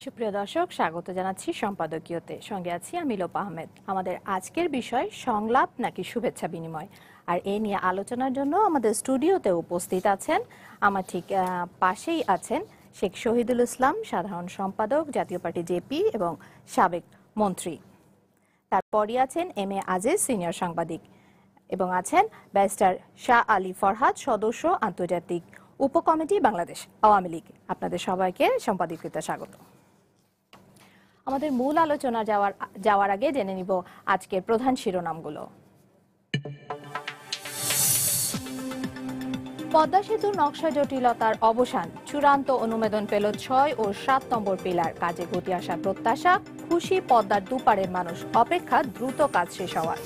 সুপ্রিয় দর্শক, স্বাগত জানাচ্ছি সম্পাদকীয়তে। সঙ্গে আছি আমি লোপা আহমেদ। আমাদের আজকের বিষয় সংলাপ নাকি শুভেচ্ছা বিনিময়, আর এই নিয়ে আলোচনার জন্য আমাদের স্টুডিওতে উপস্থিত আছেন, আমার ঠিক পাশেই আছেন শেখ শহীদুল ইসলাম, সাধারণ সম্পাদক, জাতীয় পার্টি জেপি এবং সাবেক মন্ত্রী। তারপরই আছেন এম এ আজিজ, সিনিয়র সাংবাদিক, এবং আছেন ব্যারিস্টার শাহ আলী ফরহাদ, সদস্য, আন্তর্জাতিক উপকমিটি, বাংলাদেশ আওয়ামী লীগ। আপনাদের সবাইকে সম্পাদকীয়তে স্বাগত। আমাদের মূল আলোচনা যাওয়ার আগে জেনে নিব আজকের প্রধান শিরোনামগুলো। পদ্মা সেতুর নকশা জটিলতার অবসান, চূড়ান্ত অনুমোদন পেল ৬ ও ৭ নম্বর পিলার, কাজে গতি আসার প্রত্যাশা, খুশি পদ্মার দুপারের মানুষ, অপেক্ষা দ্রুত কাজ শেষ হওয়ার।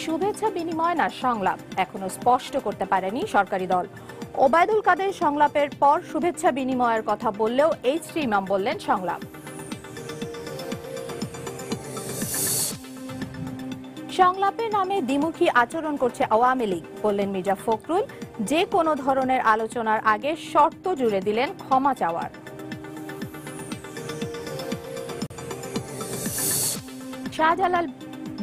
শুভেচ্ছা বিনিময় না সংলাপ, এখনো স্পষ্ট করতে পারেনি সরকারি দল। ওবায়দুল কাদের সংলাপের পর শুভেচ্ছা বিনিময়ের কথা বললেও এইচ.টি. ইমাম বললেন সংলাপ। সংলাপের নামে দ্বিমুখী আচরণ করছে আওয়ামী লীগ, বললেন মির্জা ফখরুল। যে কোনো ধরনের আলোচনার আগে শর্ত জুড়ে দিলেন ক্ষমা চাওয়ার। শাহজালাল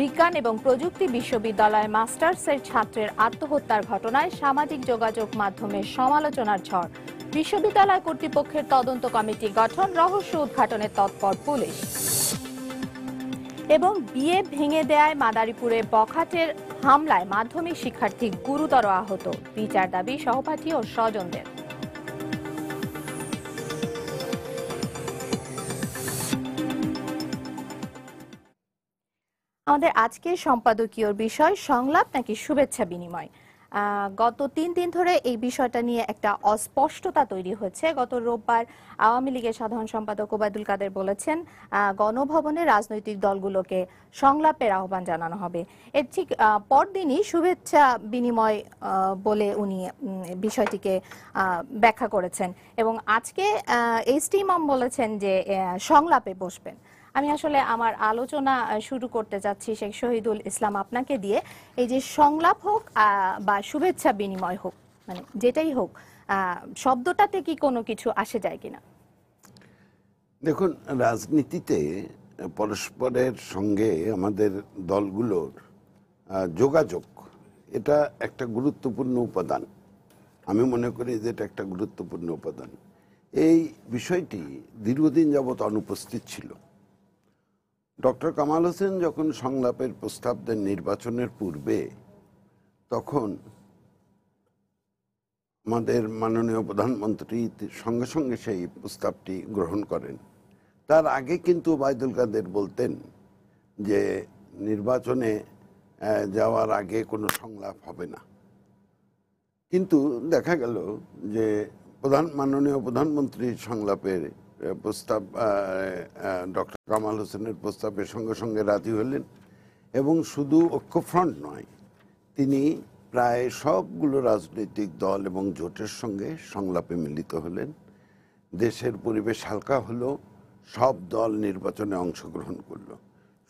বিজ্ঞান এবং প্রযুক্তি বিশ্ববিদ্যালয় মাস্টার্সের ছাত্রের আত্মহত্যার ঘটনায় সামাজিক যোগাযোগ মাধ্যমে সমালোচনার ঝড়, বিশ্ববিদ্যালয় কর্তৃপক্ষের তদন্ত কমিটি গঠন, রহস্য উদ্ঘাটনে তৎপর পুলিশ। এবং বিয়ে ভেঙে দেয়ায় মাদারীপুরে বখাটের হামলায় মাধ্যমিক শিক্ষার্থী গুরুতর আহত, বিচার দাবি সহপাঠী ও স্বজনদের। আমাদের আজকের সম্পাদকীয় বিষয় সংলাপ নাকি শুভেচ্ছা বিনিময়। গত ৩ দিন ধরে এই বিষয়টা নিয়ে একটা অস্পষ্টতা তৈরি হয়েছে। গত রোববার আওয়ামী লীগের সাধারণ সম্পাদক ওবায়দুল কাদের বলেছেন গণভবনে রাজনৈতিক দলগুলোকে সংলাপের আহ্বান জানানো হবে। এর ঠিক পরদিনই শুভেচ্ছা বিনিময় বলে উনি বিষয়টিকে ব্যাখ্যা করেছেন, এবং আজকে এইচ.টি. ইমাম বলেছেন যে সংলাপে বসবেন। আমি আসলে আমার আলোচনা শুরু করতে যাচ্ছি শেখ শহীদুল ইসলাম আপনাকে দিয়ে। এই যে সংলাপ হোক বা শুভেচ্ছা বিনিময় হোক, মানে যেটাই হোক, শব্দটাতে কি কোনো কিছু আসে যায় কিনা? দেখুন, রাজনীতিতে পরস্পরের সঙ্গে আমাদের দলগুলোর যোগাযোগ, এটা একটা গুরুত্বপূর্ণ উপাদান। আমি মনে করি যে এটা একটা গুরুত্বপূর্ণ উপাদান। এই বিষয়টি দীর্ঘদিন যাবৎ অনুপস্থিত ছিল। ডক্টর কামাল হোসেন যখন সংলাপের প্রস্তাব দেন নির্বাচনের পূর্বে, তখন আমাদের মাননীয় প্রধানমন্ত্রী সঙ্গে সঙ্গে সেই প্রস্তাবটি গ্রহণ করেন। তার আগে কিন্তু ওবায়দুল কাদের বলতেন যে নির্বাচনে যাওয়ার আগে কোনো সংলাপ হবে না। কিন্তু দেখা গেল যে মাননীয় প্রধানমন্ত্রীর সংলাপের প্রস্তাব, ডক্টর কামাল হোসেনের প্রস্তাবের সঙ্গে সঙ্গে রাজি হলেন, এবং শুধু ঐক্যফ্রন্ট নয়, তিনি প্রায় সবগুলো রাজনৈতিক দল এবং জোটের সঙ্গে সংলাপে মিলিত হলেন। দেশের পরিবেশ হালকা হলো, সব দল নির্বাচনে অংশগ্রহণ করলো।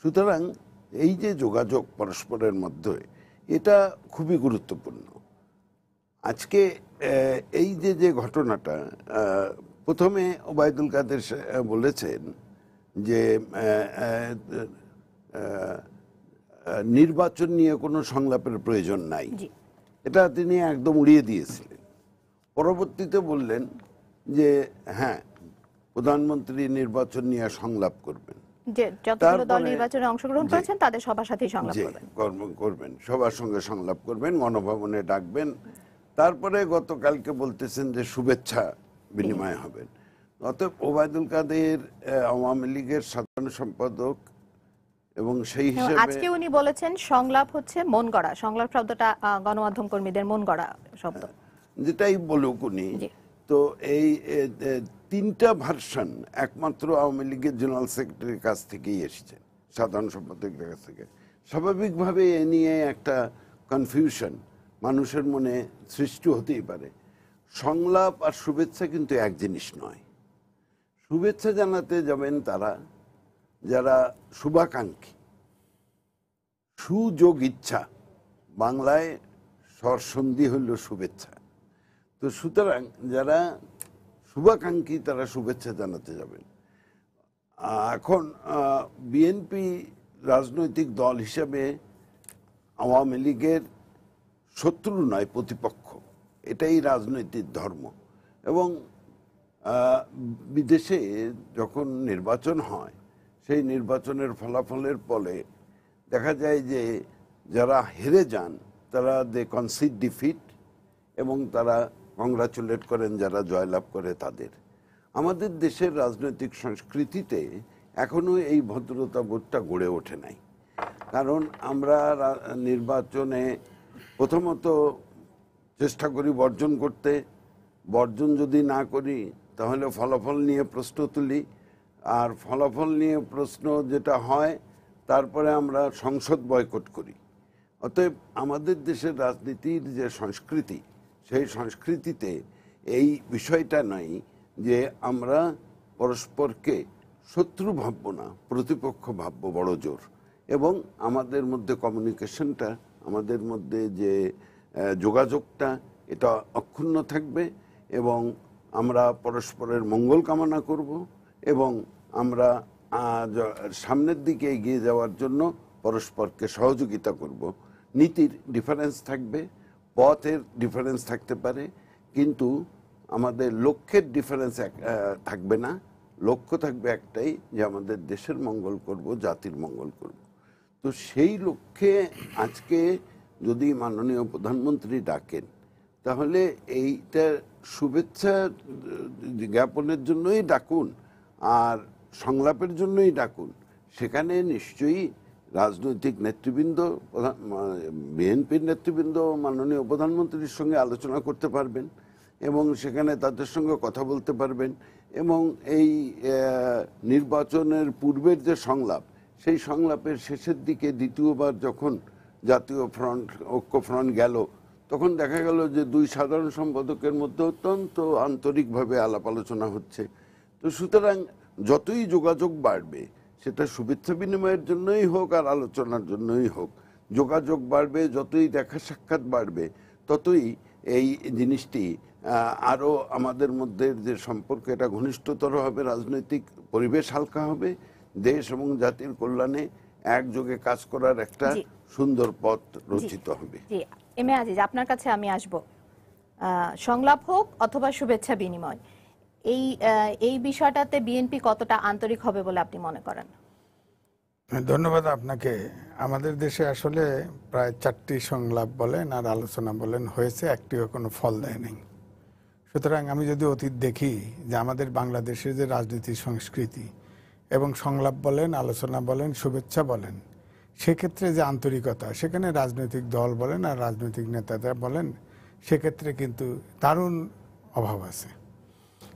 সুতরাং এই যে যোগাযোগ পরস্পরের মধ্যে, এটা খুবই গুরুত্বপূর্ণ। আজকে এই যে ঘটনাটা, প্রথমে ওবায়দুল কাদের বলেছেন যে নির্বাচন নিয়ে কোনো সংলাপের প্রয়োজন নাই, এটা তিনি একদম উড়িয়ে দিয়েছিলেন। পরবর্তীতে বললেন যে হ্যাঁ, প্রধানমন্ত্রী নির্বাচন নিয়ে সংলাপ করবেন, যতগুলো দল নির্বাচনে অংশগ্রহণ করেছেন তাদের সবার সাথে সংলাপ করবেন, সবার সঙ্গে সংলাপ করবেন, গণভবনে ডাকবেন। তারপরে গতকালকে বলতেছেন যে শুভেচ্ছা বিনিময় হবেন। অতএব ওবায়দুল কাদের আওয়ামী লীগের সাধারণ সম্পাদক, এবং সেই হিসেবে আজকে উনি বলেছেন সংলাপ হচ্ছে মন গড়া। সংলাপ শব্দটা গণমাধ্যম কর্মীদের মন গড়া শব্দ, যেটাই বলুক উনি। তো এই 3টা ভার্সন একমাত্র আওয়ামী লীগের জেনারেল সেক্রেটারির কাছ থেকেই এসেছে, সাধারণ সম্পাদকের কাছ থেকে। স্বাভাবিকভাবে এ নিয়ে একটা কনফিউশন মানুষের মনে সৃষ্টি হতেই পারে। সংলাপ আর শুভেচ্ছা কিন্তু এক জিনিস নয়। শুভেচ্ছা জানাতে যাবেন তারা যারা শুভাকাঙ্ক্ষী, সুযোগ ইচ্ছা, বাংলায় স্বরসন্ধি হল শুভেচ্ছা। তো সুতরাং যারা শুভাকাঙ্ক্ষী তারা শুভেচ্ছা জানাতে যাবেন। এখন বিএনপি রাজনৈতিক দল হিসেবে আওয়ামী লীগের শত্রু নয়, প্রতিপক্ষ। এটাই রাজনৈতিক ধর্ম। এবং বিদেশে যখন নির্বাচন হয়, সেই নির্বাচনের ফলাফলের ফলে দেখা যায় যে যারা হেরে যান তারা দে কনসিড ডিফিট, এবং তারা কংগ্রাচুলেট করেন যারা জয়লাভ করে তাদের। আমাদের দেশের রাজনৈতিক সংস্কৃতিতে এখনো এই ভদ্রতা বোধটা গড়ে ওঠে নাই। কারণ আমরা নির্বাচনে প্রথমত চেষ্টা করি বর্জন করতে, বর্জন যদি না করি তাহলে ফলাফল নিয়ে প্রশ্ন তুলি, আর ফলাফল নিয়ে প্রশ্ন যেটা হয় তারপরে আমরা সংসদ বয়কট করি। অতএব আমাদের দেশের রাজনীতির যে সংস্কৃতি, সেই সংস্কৃতিতে এই বিষয়টা নাই যে আমরা পরস্পরকে শত্রু ভাববো না, প্রতিপক্ষ ভাববো বড় জোর। এবং আমাদের মধ্যে কমিউনিকেশনটা, আমাদের মধ্যে যে যোগাযোগটা, এটা অক্ষুণ্ণ থাকবে, এবং আমরা পরস্পরের মঙ্গল কামনা করব, এবং আমরা সামনের দিকে এগিয়ে যাওয়ার জন্য পরস্পরকে সহযোগিতা করব। নীতির ডিফারেন্স থাকবে, পথের ডিফারেন্স থাকতে পারে, কিন্তু আমাদের লক্ষ্যের ডিফারেন্স থাকবে না। লক্ষ্য থাকবে একটাই, যে আমাদের দেশের মঙ্গল করব, জাতির মঙ্গল করব। তো সেই লক্ষ্যে আজকে যদি মাননীয় প্রধানমন্ত্রী ডাকেন, তাহলে এইটা শুভেচ্ছা জ্ঞাপনের জন্যই ডাকুন আর সংলাপের জন্যই ডাকুন। সেখানে নিশ্চয়ই রাজনৈতিক নেতৃবৃন্দ, বিএনপির নেতৃবৃন্দ মাননীয় প্রধানমন্ত্রীর সঙ্গে আলোচনা করতে পারবেন, এবং সেখানে তাদের সঙ্গে কথা বলতে পারবেন। এবং এই নির্বাচনের পূর্বের যে সংলাপ, সেই সংলাপের শেষের দিকে দ্বিতীয়বার যখন জাতীয় ফ্রন্ট, ঐক্য ফ্রন্ট গেল, তখন দেখা গেল যে দুই সাধারণ সম্পাদকের মধ্যে অত্যন্ত আন্তরিকভাবে আলাপ আলোচনা হচ্ছে। তো সুতরাং যতই যোগাযোগ বাড়বে, সেটা শুভেচ্ছা বিনিময়ের জন্যই হোক আর আলোচনার জন্যই হোক, যোগাযোগ বাড়বে, যতই দেখা সাক্ষাৎ বাড়বে, ততই এই জিনিসটি আরও আমাদের মধ্যে যে সম্পর্ক, এটা ঘনিষ্ঠতর হবে, রাজনৈতিক পরিবেশ হালকা হবে, দেশ এবং জাতির কল্যাণে একযোগে কাজ করার একটা সুন্দর পথ রচিত হবে। এম এ আজিজ, আপনার কাছে আমি আসব। সংলাপ হোক অথবা শুভেচ্ছা বিনিময়, এই বিষয়টাতে বিএনপি কতটা আন্তরিক হবে বলে আপনি মনে করেন? ধন্যবাদ আপনাকে। আমাদের দেশে আসলে প্রায় 4টি সংলাপ বলেন আর আলোচনা বলেন হয়েছে, একটিও কোনো ফল দেয়নি। সুতরাং আমি যদি অতীত দেখি যে আমাদের বাংলাদেশের যে রাজনীতি সংস্কৃতি, এবং সংলাপ বলেন, আলোচনা বলেন, শুভেচ্ছা বলেন, সেক্ষেত্রে যে আন্তরিকতা, সেখানে রাজনৈতিক দল বলেন আর রাজনৈতিক নেতারা বলেন, সেক্ষেত্রে কিন্তু দারুণ অভাব আছে।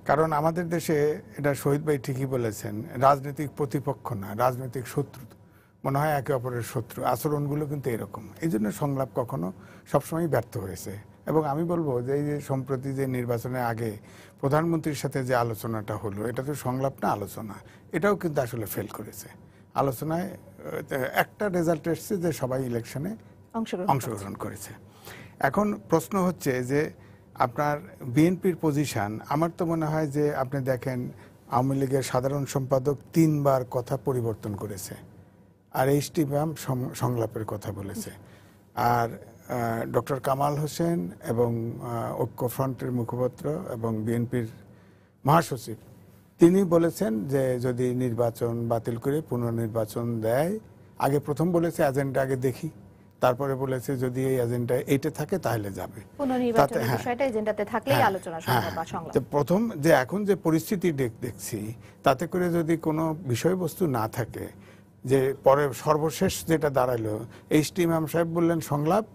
কারণ আমাদের দেশে, এটা শহীদ ভাই ঠিকই বলেছেন, রাজনৈতিক প্রতিপক্ষ না, রাজনৈতিক শত্রু মনে হয়, একে অপরের শত্রু। আচরণগুলো কিন্তু এরকম। এই জন্য সংলাপ কখনো সবসময় ব্যর্থ হয়েছে। এবং আমি বলবো যে এই যে সম্প্রতি যে নির্বাচনের আগে প্রধানমন্ত্রীর সাথে যে আলোচনাটা হলো, এটা তো সংলাপ না, আলোচনা। এটাও কিন্তু আসলে ফেল করেছে। আলোচনায় একটা রেজাল্ট এসছে যে সবাই ইলেকশনে অংশগ্রহণ করেছে। এখন প্রশ্ন হচ্ছে যে আপনার বিএনপির পজিশন, আমার তো মনে হয় যে আপনি দেখেন আওয়ামী লীগের সাধারণ সম্পাদক 3 বার কথা পরিবর্তন করেছে, আর এইচটি ম্যাম সংলাপের কথা বলেছে। আর ডক্টর কামাল হোসেন এবং ঐক্যফ্রন্টের মুখপাত্র এবং বিএনপির মহাসচিব, তিনি বলেছেন যে যদি নির্বাচন বাতিল করে পুনর্নির্বাচন দেয়, আগে প্রথম বলেছে এজেন্ডা আগে দেখি, তারপরে বলেছে যদি এই এজেন্ডা এইটা থাকে তাহলে যাবে। প্রথম যে এখন যে পরিস্থিতি দেখছি, তাতে করে যদি কোনো বিষয়বস্তু না থাকে, যে পরে সর্বশেষ যেটা দাঁড়ালো, এইচটি ম্যাম সাহেব বললেন সংলাপ,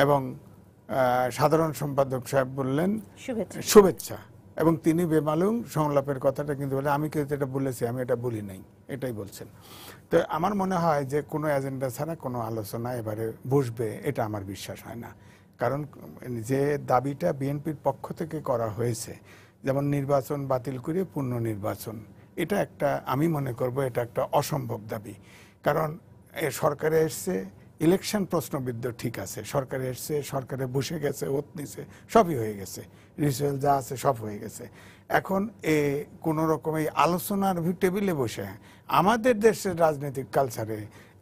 এবং সাধারণ সম্পাদক সাহেব বললেন শুভেচ্ছা, এবং তিনি বেমালুম সংলাপের কথাটা কিন্তু বলে, আমি কিন্তু এটা বলেছি, আমি এটা বলি নাই, এটাই বলছেন। তো আমার মনে হয় যে কোনো এজেন্ডা ছাড়া কোনো আলোচনা এবারে বসবে, এটা আমার বিশ্বাস হয় না। কারণ যে দাবিটা বিএনপির পক্ষ থেকে করা হয়েছে, যেমন নির্বাচন বাতিল করে পুনর্নির্বাচন, এটা একটা, আমি মনে করব এটা একটা অসম্ভব দাবি। কারণ সরকারে এসছে, ইলেকশন প্রশ্নবিদ্ধ ঠিক আছে, সরকারে এসছে, সরকারে বসে গেছে, ওত নিছে, সবই হয়ে গেছে, রিচুয়াল যা আছে সব হয়ে গেছে। এখন কোন রকম এই আলোচনার টেবিলে বসে আমাদের দেশের রাজনৈতিক কালচারে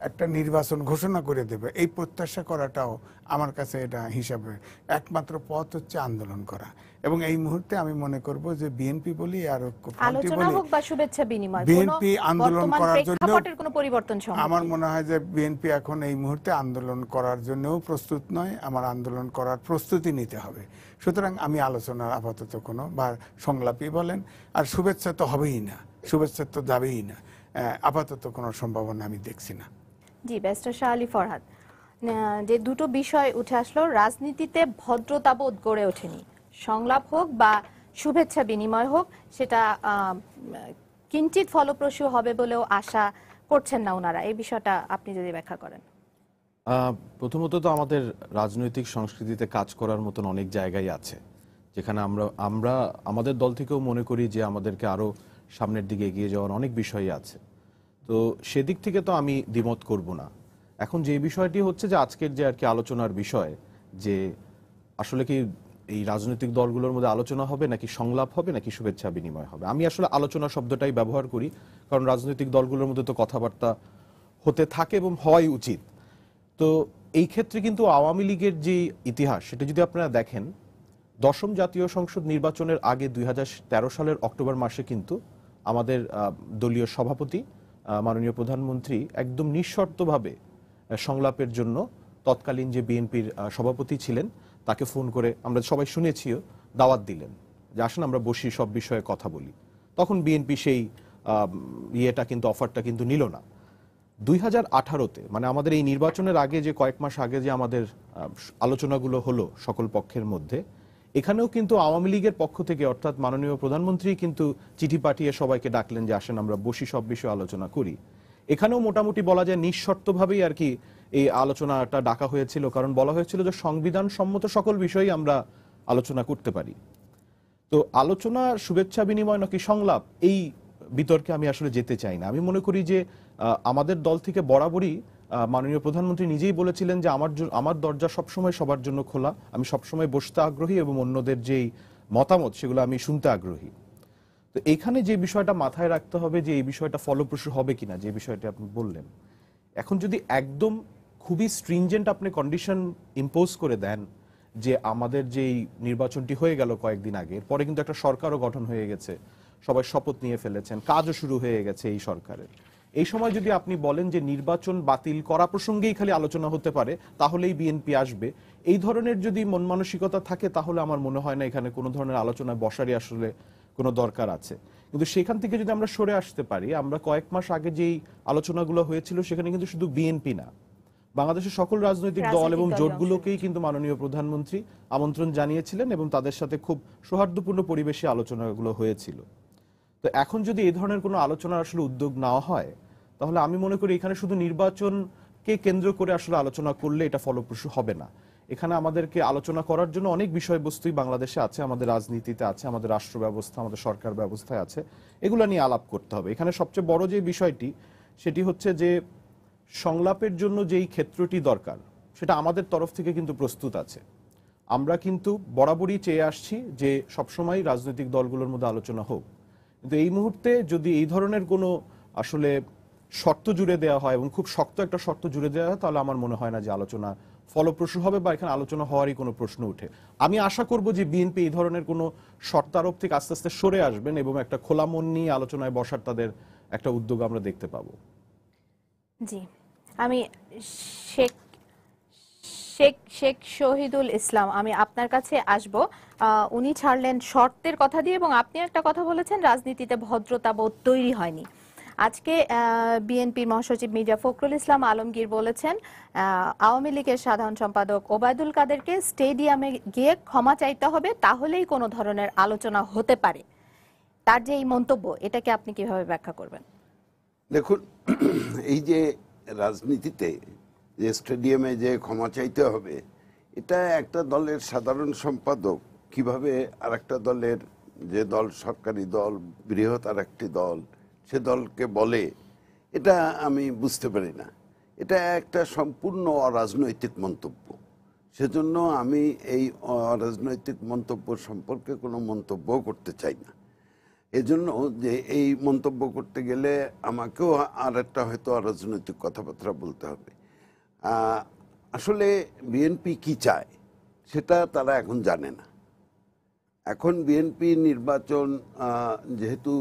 একটা নির্বাচন ঘোষণা করে দেবে, এই প্রত্যাশা করাটাও আমার কাছে এটা হিসাবে একমাত্র পথ হচ্ছে আন্দোলন করা। এবং এই মুহূর্তে আমি মনে করব যে বিএনপি বলি আর আলোচনা হোক বা শুভেচ্ছা বিনিময়, বিএনপি আন্দোলন করার জন্য কোনো পরিবর্তন সম্ভব আমার মনে হয় যে বিএনপি এখন এই মুহূর্তে আন্দোলন করার জন্যও প্রস্তুত নয়, আমার আন্দোলন করার প্রস্তুতি নিতে হবে। সুতরাং আমি আলোচনার আপাতত কোনো বা সংলাপই বলেন আর শুভেচ্ছা তো হবেই না, শুভেচ্ছা তো যাবেই না, আপাতত কোনো সম্ভাবনা আমি দেখছি না। জি, ব্যারিস্টার শাহ আলী ফরহাদ, যে দুটো বিষয় উঠে আসলো, রাজনীতিতে ভদ্রতাবোধ গড়ে ওঠেনি, সংলাপ হোক বা শুভেচ্ছা বিনিময় হোক সেটা কিঞ্চিত ফলপ্রসূ হবে বলেও আশা করছেন না ওনারা, এই বিষয়টা আপনি যদি ব্যাখ্যা করেন। প্রথমত তো আমাদের রাজনৈতিক সংস্কৃতিতে কাজ করার মতন অনেক জায়গায় আছে যেখানে আমরা আমাদের দল থেকেও মনে করি যে আমাদেরকে আরো সামনের দিকে এগিয়ে যাওয়ার অনেক বিষয়ই আছে। তো সেদিক থেকে তো আমি দ্বিমত করব না। এখন যে বিষয়টি হচ্ছে যে আজকের যে আর কি আলোচনার বিষয়, যে আসলে কি এই রাজনৈতিক দলগুলোর মধ্যে আলোচনা হবে নাকি সংলাপ হবে নাকি শুভেচ্ছা বিনিময় হবে, আমি আসলে আলোচনা শব্দটাই ব্যবহার করি, কারণ রাজনৈতিক দলগুলোর মধ্যে তো কথাবার্তা হতে থাকে এবং হওয়াই উচিত। তো এই ক্ষেত্রে কিন্তু আওয়ামী লীগের যে ইতিহাস সেটা যদি আপনারা দেখেন, দশম জাতীয় সংসদ নির্বাচনের আগে 2013 সালের অক্টোবর মাসে কিন্তু আমাদের দলীয় সভাপতি মাননীয় প্রধানমন্ত্রী একদম নিঃশর্তভাবে সংলাপের জন্য তৎকালীন যে বিএনপির সভাপতি ছিলেন তাকে ফোন করে, আমরা সবাই শুনেছিও, দাওয়াত দিলেন যে আসুন আমরা বসি, সব বিষয়ে কথা বলি। তখন বিএনপি সেই অফারটা কিন্তু নিল না। 2018-তে মানে আমাদের এই নির্বাচনের আগে যে কয়েক মাস আগে যে আমাদের আলোচনাগুলো হলো সকল পক্ষের মধ্যে, এখানেও কিন্তু আওয়ামী লীগের পক্ষ থেকে অর্থাৎ মাননীয় প্রধানমন্ত্রী কিন্তু চিঠি পাঠিয়ে সবাইকে ডাকলেন যে আসেন আমরা বসি, সব বিষয়ে আলোচনা করি। এখানেও মোটামুটি বলা যায় নিঃশর্তভাবেই আর কি এই আলোচনাটা ডাকা হয়েছিল, কারণ বলা হয়েছিল যে সংবিধান সম্মত সকল বিষয়ই আমরা আলোচনা করতে পারি। তো আলোচনা শুভেচ্ছা বিনিময় নাকি সংলাপ, এই বিতর্কে আমি আসলে যেতে চাই না। আমি মনে করি যে আমাদের দল থেকে বরাবরই মাননীয় প্রধানমন্ত্রী নিজেই বলেছিলেন যে আমার দরজা সবসময় সবার জন্য খোলা, আমি সবসময় বসতে আগ্রহী এবং অন্যদের যেই মতামত সেগুলো আমি শুনতে আগ্রহী। তো এখানে যে বিষয়টা মাথায় রাখতে হবে যে এই বিষয়টা ফলপ্রসূ হবে কিনা, যে বিষয়টা আপনি বললেন, এখন যদি একদম খুবই স্ট্রিনজেন্ট আপনি কন্ডিশন ইম্পোজ করে দেন যে আমাদের যেই নির্বাচনটি হয়ে গেল কয়েকদিন আগে, পরে কিন্তু একটা সরকারও গঠন হয়ে গেছে, সবাই শপথ নিয়ে ফেলেছেন, কাজও শুরু হয়ে গেছে এই সরকারের, এই সময় যদি আপনি বলেন যে নির্বাচন বাতিল করা প্রসঙ্গেই খালি আলোচনা হতে পারে তাহলেই বিএনপি আসবে, এই ধরনের যদি মন মানসিকতা থাকে তাহলে আমার মনে হয় না এখানে কোনো ধরনের আলোচনায় বসারই আসলে কোনো দরকার আছে। কিন্তু সেখান থেকে যদি আমরা সরে আসতে পারি, আমরা কয়েক মাস আগে যেই আলোচনাগুলো হয়েছিল সেখানে কিন্তু শুধু বিএনপি না, বাংলাদেশের সকল রাজনৈতিক দল এবং জোটগুলোকেই কিন্তু মাননীয় প্রধানমন্ত্রী আমন্ত্রণ জানিয়েছিলেন এবং তাদের সাথে খুব সৌহার্দ্যপূর্ণ পরিবেশে আলোচনাগুলো হয়েছিল। তো এখন যদি এই ধরনের কোনো আলোচনার আসলে উদ্যোগ নেওয়া হয় তাহলে আমি মনে করি এখানে শুধু নির্বাচনকে কেন্দ্র করে আসলে আলোচনা করলে এটা ফলপ্রসূ হবে না। এখানে আমাদেরকে আলোচনা করার জন্য অনেক বিষয়বস্তুই বাংলাদেশে আছে, আমাদের রাজনীতিতে আছে, আমাদের রাষ্ট্র ব্যবস্থা, আমাদের সরকার ব্যবস্থায় আছে, এগুলো নিয়ে আলাপ করতে হবে। এখানে সবচেয়ে বড় যে বিষয়টি সেটি হচ্ছে যে সংলাপের জন্য যেই ক্ষেত্রটি দরকার সেটা আমাদের তরফ থেকে কিন্তু প্রস্তুত আছে। আমরা কিন্তু বরাবরই চেয়ে আসছি যে সবসময় রাজনৈতিক দলগুলোর মধ্যে আলোচনা হোক, কিন্তু এই মুহূর্তে যদি এই ধরনের কোনো আসলে শর্ত জুড়ে দেওয়া হয় এবং খুব শক্ত একটা শর্ত জুড়ে দেওয়া হয় তাহলে আমার মনে হয় না যে আলোচনা ফলপ্রসূ হবে বা এখানে আলোচনা হওয়ারই কোনো প্রশ্ন উঠে। আমি আশা করব যে বিএনপি এই ধরনের কোনো শর্তারোপ থেকে আস্তে আস্তে সরে আসবেন এবং একটা খোলা মন নিয়ে আলোচনায় বসার তাদের একটা উদ্যোগ আমরা দেখতে পাবো। জি, আমি শেখ শহীদুল ইসলাম, আমি আপনার কাছে আসব। উনি ছাড়লেন শর্তের কথা দিয়ে এবং আপনি একটা কথা বলেছেন রাজনীতিতে ভদ্রতা বোধ তৈরি হয়নি। আজকে বিএনপির মহাসচিব মির্জা ফখরুল ইসলাম আলমগীর বলেছেন আওয়ামী লীগের সাধারণ সম্পাদক ওবায়দুল কাদেরকে স্টেডিয়ামে গিয়ে ক্ষমা চাইতে হবে, তাহলেই কোনো ধরনের আলোচনা হতে পারে। তার যে এই মন্তব্য, এটাকে আপনি কিভাবে ব্যাখ্যা করবেন? দেখুন, এই যে রাজনীতিতে যে স্টেডিয়ামে যে ক্ষমা চাইতে হবে, এটা একটা দলের সাধারণ সম্পাদক কিভাবে আর একটা দলের, যে দল সরকারি দল, বৃহৎ আর একটি দল, সে দলকে বলে, এটা আমি বুঝতে পারি না। এটা একটা সম্পূর্ণ অরাজনৈতিক মন্তব্য। সেজন্য আমি এই অরাজনৈতিক মন্তব্য সম্পর্কে কোনো মন্তব্য করতে চাই না। এজন্য যে এই মন্তব্য করতে গেলে আমাকেও আর একটা হয়তো অরাজনৈতিক কথাবার্তা বলতে হবে। আসলে বিএনপি কি চায় সেটা তারা এখন জানে না। এখন বিএনপি নির্বাচন যেহেতু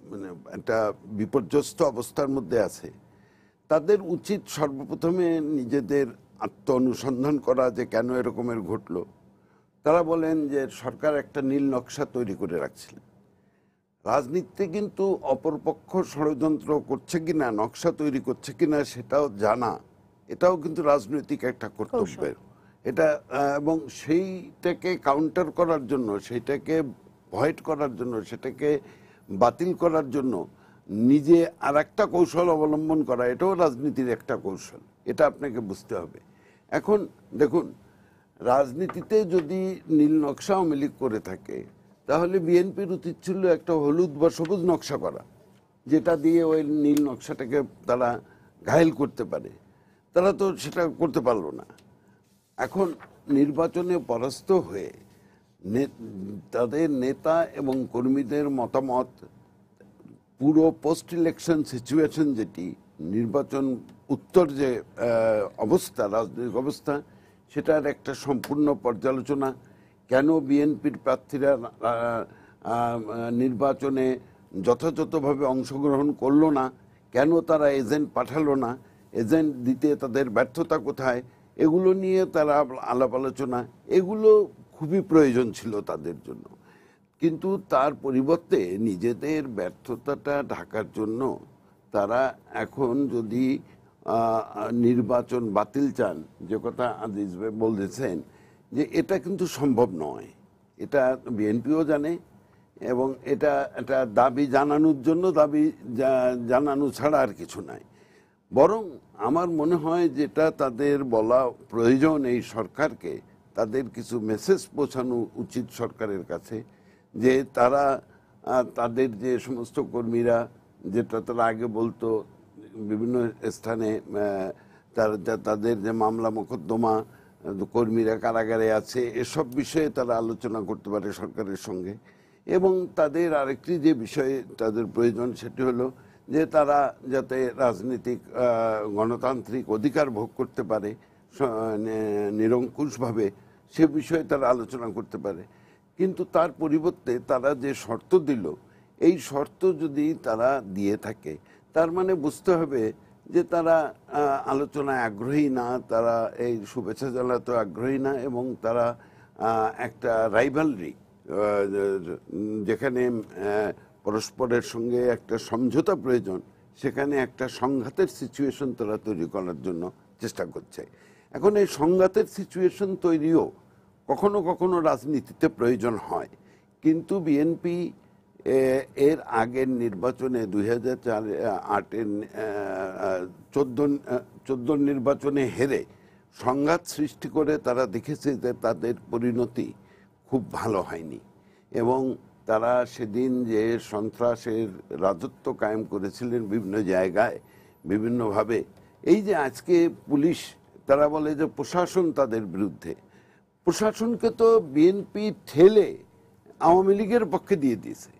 মানে একটা বিপর্যস্ত অবস্থার মধ্যে আছে, তাদের উচিত সর্বপ্রথমে নিজেদের আত্ম অনুসন্ধান করা যে কেন এরকমের ঘটলো। তারা বলেন যে সরকার একটা নীল নকশা তৈরি করে রাখছিলেন। রাজনীতিতে কিন্তু অপরপক্ষ ষড়যন্ত্র করছে কিনা, নকশা তৈরি করছে কিনা সেটাও জানা, এটাও কিন্তু রাজনৈতিক একটা কর্তব্যের। এটা এবং সেইটাকে কাউন্টার করার জন্য, সেইটাকে ভয়েড করার জন্য, সেটাকে বাতিল করার জন্য নিজে আর একটা কৌশল অবলম্বন করা, এটাও রাজনীতির একটা কৌশল। এটা আপনাকে বুঝতে হবে। এখন দেখুন, রাজনীতিতে যদি নীল নকশা আওয়ামী লীগ করে থাকে, তাহলে বিএনপির উচিত ছিল একটা হলুদ বা সবুজ নকশা করা, যেটা দিয়ে ওই নীল নকশাটাকে তারা ঘায়েল করতে পারে। তারা তো সেটা করতে পারলো না। এখন নির্বাচনে পরাস্ত হয়ে তাদের নেতা এবং কর্মীদের মতামত, পুরো পোস্ট ইলেকশন সিচুয়েশন, যেটি নির্বাচন উত্তর যে অবস্থা, রাজনৈতিক অবস্থা, সেটার একটা সম্পূর্ণ পর্যালোচনা। কেন বিএনপির প্রার্থীরা নির্বাচনে যথাযথভাবে অংশগ্রহণ করলো না, কেন তারা এজেন্ট পাঠালো না, এজেন্ট দিতে তাদের ব্যর্থতা কোথায়, এগুলো নিয়ে তারা আলাপ আলোচনা, এগুলো খুবই প্রয়োজন ছিল তাদের জন্য। কিন্তু তার পরিবর্তে নিজেদের ব্যর্থতাটা ঢাকার জন্য তারা এখন যদি নির্বাচন বাতিল চান, যে কথা আজিজ ভাই বলেছেন, যে এটা কিন্তু সম্ভব নয়। এটা বিএনপিও জানে এবং এটা একটা দাবি জানানোর জন্য, দাবি জানানো ছাড়া আর কিছু নাই। বরং আমার মনে হয় যেটা তাদের বলা প্রয়োজন, এই সরকারকে তাদের কিছু মেসেজ পৌঁছানো উচিত সরকারের কাছে, যে তারা তাদের যে সমস্ত কর্মীরা, যেটা তারা আগে বলতো বিভিন্ন স্থানে তাদের যে মামলা মোকদ্দমা, কর্মীরা কারাগারে আছে, এসব বিষয়ে তারা আলোচনা করতে পারে সরকারের সঙ্গে। এবং তাদের আরেকটি যে বিষয়ে তাদের প্রয়োজন, সেটি হলো যে তারা যাতে রাজনৈতিক গণতান্ত্রিক অধিকার ভোগ করতে পারে নিরঙ্কুশভাবে, সে বিষয়ে তারা আলোচনা করতে পারে। কিন্তু তার পরিবর্তে তারা যে শর্ত দিল, এই শর্ত যদি তারা দিয়ে থাকে, তার মানে বুঝতে হবে যে তারা আলোচনায় আগ্রহী না, তারা এই শুভেচ্ছা জানাতে আগ্রহী না, এবং তারা একটা রাইভালরি, যেখানে পরস্পরের সঙ্গে একটা সমঝোতা প্রয়োজন, সেখানে একটা সংঘাতের সিচুয়েশন তারা তৈরি করার জন্য চেষ্টা করছে। এখন এই সংঘাতের সিচুয়েশন তৈরিও কখনো কখনো রাজনীতিতে প্রয়োজন হয়, কিন্তু বিএনপি এর আগের নির্বাচনে 2008-এর 14 নির্বাচনে হেরে সংঘাত সৃষ্টি করে তারা দেখেছে যে তাদের পরিণতি খুব ভালো হয়নি। এবং তারা সেদিন যে সন্ত্রাসের রাজত্ব কায়েম করেছিলেন বিভিন্ন জায়গায় বিভিন্নভাবে, এই যে আজকে পুলিশ, তারা বলে যে প্রশাসন তাদের বিরুদ্ধে, প্রশাসনকে তো বিএনপি ঠেলে আওয়ামী লীগের পক্ষে দিয়ে দিয়েছে।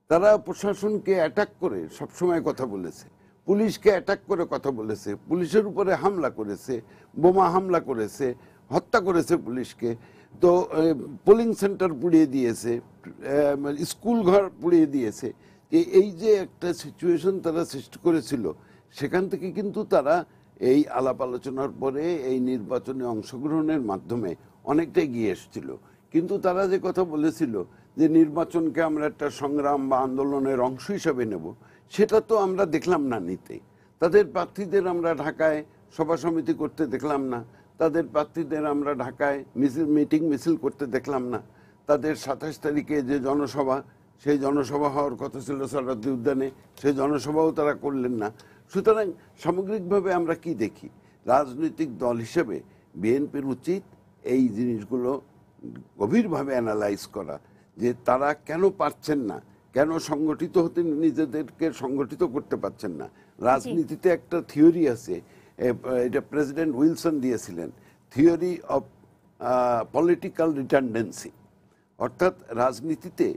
তারা প্রশাসনকে অ্যাটাক করে সবসময় কথা বলেছে, পুলিশকে অ্যাটাক করে কথা বলেছে, পুলিশের উপরে হামলা করেছে, বোমা হামলা করেছে, হত্যা করেছে পুলিশকে। তো পোলিং সেন্টার পুড়িয়ে দিয়েছে, স্কুল ঘর পুড়িয়ে দিয়েছে। এই যে একটা সিচুয়েশন তারা সৃষ্টি করেছিল, সেখান থেকে কিন্তু তারা এই আলাপ আলোচনার পরে এই নির্বাচনে অংশগ্রহণের মাধ্যমে অনেকটা এগিয়ে এসেছিল। কিন্তু তারা যে কথা বলেছিল যে নির্বাচনকে আমরা একটা সংগ্রাম বা আন্দোলনের অংশ হিসাবে নেব, সেটা তো আমরা দেখলাম না নিতে। তাদের প্রার্থীদের আমরা ঢাকায় সভা সমিতি করতে দেখলাম না, তাদের প্রার্থীদের আমরা ঢাকায় মিটিং মিছিল করতে দেখলাম না, তাদের 27 তারিখে যে জনসভা, সেই জনসভা হওয়ার কথা ছিল সরোয়ার্দী উদ্যানে, সেই জনসভাও তারা করলেন না। সুতরাং সামগ্রিকভাবে আমরা কি দেখি, রাজনৈতিক দল হিসেবে বিএনপির উচিত এই জিনিসগুলো গভীরভাবে অ্যানালাইজ করা, যে তারা কেন পারছেন না, কেন সংগঠিত হতে নিজেদেরকে সংগঠিত করতে পারছেন না। রাজনীতিতে একটা থিওরি আছে, এটা প্রেসিডেন্ট উইলসন দিয়েছিলেন, থিওরি অফ পলিটিক্যাল রিটার্ডেন্সি। অর্থাৎ রাজনীতিতে